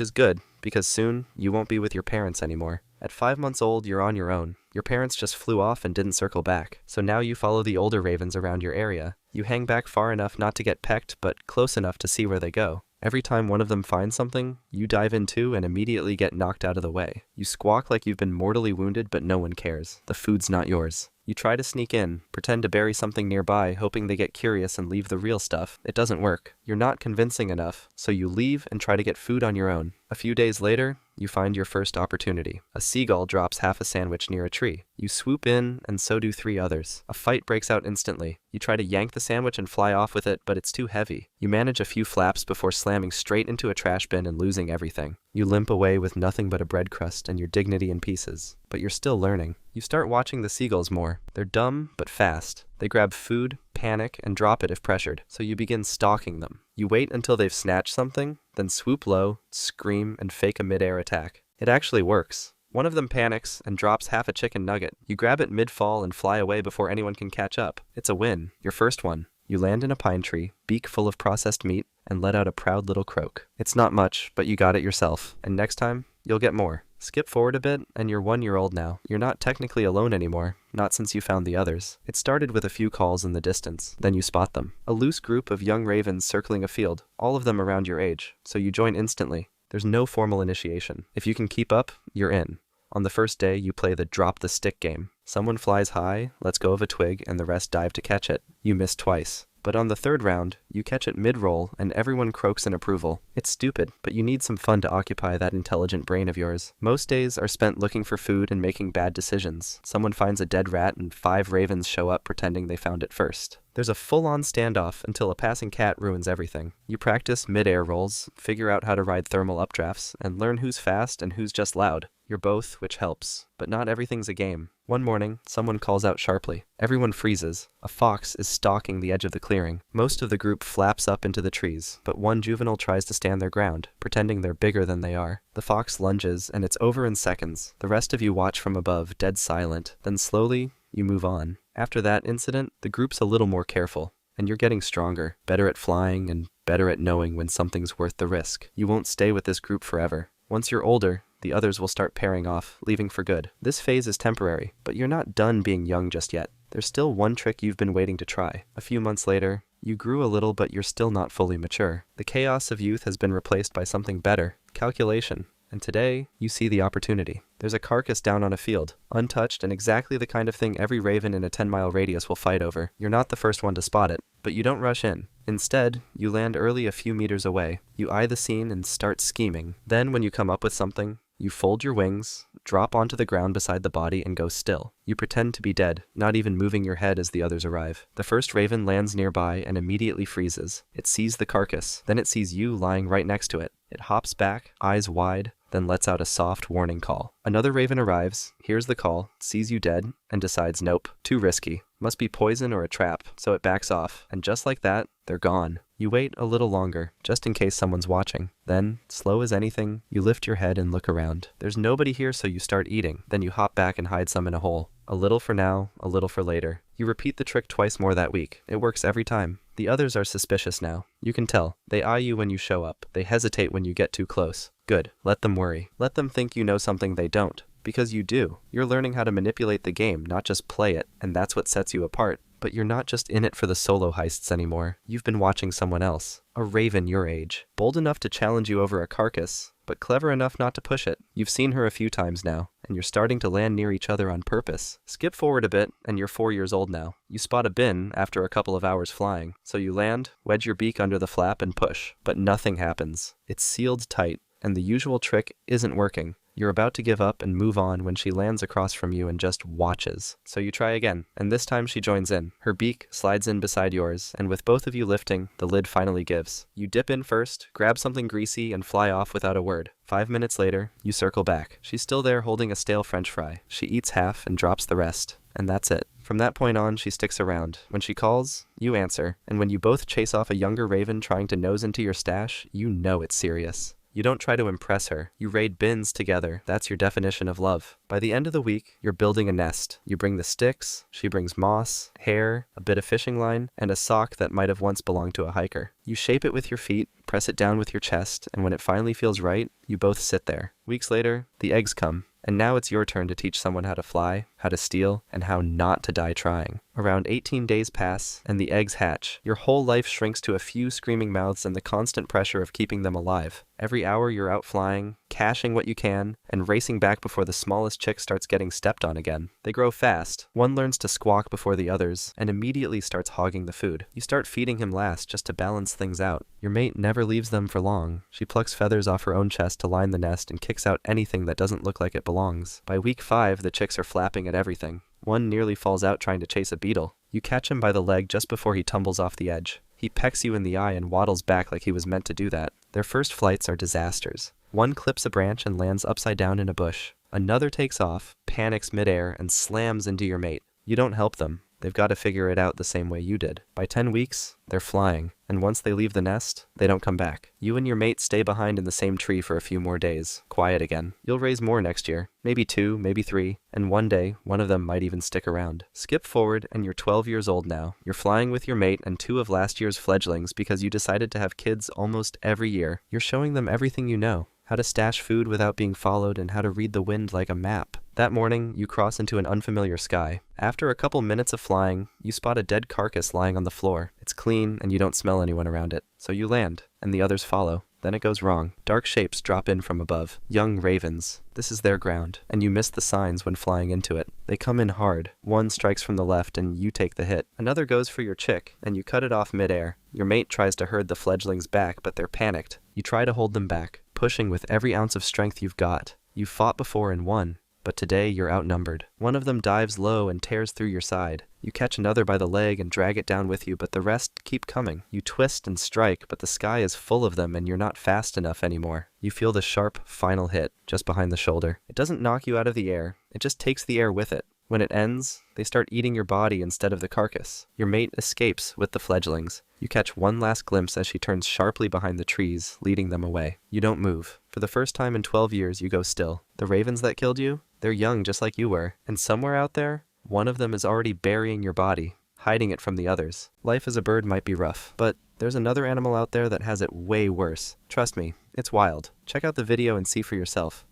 is good, because soon you won't be with your parents anymore. At 5 months old, you're on your own. Your parents just flew off and didn't circle back. So now you follow the older ravens around your area. You hang back far enough not to get pecked, but close enough to see where they go. Every time one of them finds something, you dive in too and immediately get knocked out of the way. You squawk like you've been mortally wounded, but no one cares. The food's not yours. You try to sneak in, pretend to bury something nearby, hoping they get curious and leave the real stuff. It doesn't work. You're not convincing enough, so you leave and try to get food on your own. A few days later, you find your first opportunity. A seagull drops half a sandwich near a tree. You swoop in, and so do 3 others. A fight breaks out instantly. You try to yank the sandwich and fly off with it, but it's too heavy. You manage a few flaps before slamming straight into a trash bin and losing everything. You limp away with nothing but a bread crust and your dignity in pieces. But you're still learning. You start watching the seagulls more. They're dumb, but fast. They grab food, panic, and drop it if pressured, so you begin stalking them. You wait until they've snatched something, then swoop low, scream, and fake a mid-air attack. It actually works. One of them panics and drops half a chicken nugget. You grab it mid-fall and fly away before anyone can catch up. It's a win. Your first one. You land in a pine tree, beak full of processed meat, and let out a proud little croak. It's not much, but you got it yourself. And next time, you'll get more. Skip forward a bit, and you're 1 year old now. You're not technically alone anymore, not since you found the others. It started with a few calls in the distance, then you spot them. A loose group of young ravens circling a field, all of them around your age, so you join instantly. There's no formal initiation. If you can keep up, you're in. On the first day, you play the drop the stick game. Someone flies high, lets go of a twig, and the rest dive to catch it. You miss twice. But on the third round, you catch it mid-roll, and everyone croaks in approval. It's stupid, but you need some fun to occupy that intelligent brain of yours. Most days are spent looking for food and making bad decisions. Someone finds a dead rat, and 5 ravens show up pretending they found it first. There's a full-on standoff until a passing cat ruins everything. You practice mid-air rolls, figure out how to ride thermal updrafts, and learn who's fast and who's just loud. You're both, which helps. But not everything's a game. One morning, someone calls out sharply. Everyone freezes. A fox is stalking the edge of the clearing. Most of the group flaps up into the trees, but one juvenile tries to stand their ground, pretending they're bigger than they are. The fox lunges, and it's over in seconds. The rest of you watch from above, dead silent. Then slowly, you move on. After that incident, the group's a little more careful. And you're getting stronger, better at flying, and better at knowing when something's worth the risk. You won't stay with this group forever. Once you're older, the others will start pairing off, leaving for good. This phase is temporary, but you're not done being young just yet. There's still one trick you've been waiting to try. A few months later, you grew a little, but you're still not fully mature. The chaos of youth has been replaced by something better, calculation. And today, you see the opportunity. There's a carcass down on a field, untouched and exactly the kind of thing every raven in a 10-mile radius will fight over. You're not the first one to spot it, but you don't rush in. Instead, you land early a few meters away. You eye the scene and start scheming. Then, when you come up with something, you fold your wings, drop onto the ground beside the body, and go still. You pretend to be dead, not even moving your head as the others arrive. The first raven lands nearby and immediately freezes. It sees the carcass. Then it sees you lying right next to it. It hops back, eyes wide, then lets out a soft warning call. Another raven arrives, hears the call, sees you dead, and decides nope, too risky. Must be poison or a trap, so it backs off. And just like that, they're gone. You wait a little longer, just in case someone's watching. Then, slow as anything, you lift your head and look around. There's nobody here, so you start eating. Then you hop back and hide some in a hole. A little for now, a little for later. You repeat the trick twice more that week. It works every time. The others are suspicious now. You can tell. They eye you when you show up. They hesitate when you get too close. Good. Let them worry. Let them think you know something they don't. Because you do. You're learning how to manipulate the game, not just play it, and that's what sets you apart. But you're not just in it for the solo heists anymore. You've been watching someone else. A raven your age. Bold enough to challenge you over a carcass, but clever enough not to push it. You've seen her a few times now, and you're starting to land near each other on purpose. Skip forward a bit, and you're 4 years old now. You spot a bin after a couple of hours flying. So you land, wedge your beak under the flap, and push. But nothing happens. It's sealed tight, and the usual trick isn't working. You're about to give up and move on when she lands across from you and just watches. So you try again, and this time she joins in. Her beak slides in beside yours, and with both of you lifting, the lid finally gives. You dip in first, grab something greasy, and fly off without a word. 5 minutes later, you circle back. She's still there holding a stale French fry. She eats half and drops the rest. And that's it. From that point on, she sticks around. When she calls, you answer. And when you both chase off a younger raven trying to nose into your stash, you know it's serious. You don't try to impress her. You raid bins together. That's your definition of love. By the end of the week, you're building a nest. You bring the sticks, she brings moss, hair, a bit of fishing line, and a sock that might have once belonged to a hiker. You shape it with your feet, press it down with your chest, and when it finally feels right, you both sit there. Weeks later, the eggs come. And now it's your turn to teach someone how to fly, how to steal, and how not to die trying. Around 18 days pass, and the eggs hatch. Your whole life shrinks to a few screaming mouths and the constant pressure of keeping them alive. Every hour you're out flying, cashing what you can, and racing back before the smallest chick starts getting stepped on again. They grow fast. One learns to squawk before the others, and immediately starts hogging the food. You start feeding him last just to balance things out. Your mate never leaves them for long. She plucks feathers off her own chest to line the nest and kicks out anything that doesn't look like it belongs. By week 5, the chicks are flapping at everything. One nearly falls out trying to chase a beetle. You catch him by the leg just before he tumbles off the edge. He pecks you in the eye and waddles back like he was meant to do that. Their first flights are disasters. One clips a branch and lands upside down in a bush. Another takes off, panics midair, and slams into your mate. You don't help them. They've got to figure it out the same way you did. By 10 weeks, they're flying, and once they leave the nest, they don't come back. You and your mate stay behind in the same tree for a few more days, quiet again. You'll raise more next year, maybe 2, maybe 3, and one day, one of them might even stick around. Skip forward, and you're 12 years old now. You're flying with your mate and 2 of last year's fledglings because you decided to have kids almost every year. You're showing them everything you know. How to stash food without being followed, and how to read the wind like a map. That morning, you cross into an unfamiliar sky. After a couple minutes of flying, you spot a dead carcass lying on the floor. It's clean, and you don't smell anyone around it. So you land, and the others follow. Then it goes wrong. Dark shapes drop in from above. Young ravens. This is their ground, and you miss the signs when flying into it. They come in hard. One strikes from the left, and you take the hit. Another goes for your chick, and you cut it off midair. Your mate tries to herd the fledglings back, but they're panicked. You try to hold them back, pushing with every ounce of strength you've got. You've fought before and won, but today you're outnumbered. One of them dives low and tears through your side. You catch another by the leg and drag it down with you, but the rest keep coming. You twist and strike, but the sky is full of them and you're not fast enough anymore. You feel the sharp, final hit just behind the shoulder. It doesn't knock you out of the air, it just takes the air with it. When it ends, they start eating your body instead of the carcass. Your mate escapes with the fledglings. You catch one last glimpse as she turns sharply behind the trees, leading them away. You don't move. For the first time in 12 years, you go still. The ravens that killed you? They're young just like you were. And somewhere out there, one of them is already burying your body, hiding it from the others. Life as a bird might be rough, but There's another animal out there that has it way worse. Trust me, it's wild. Check out the video and see for yourself.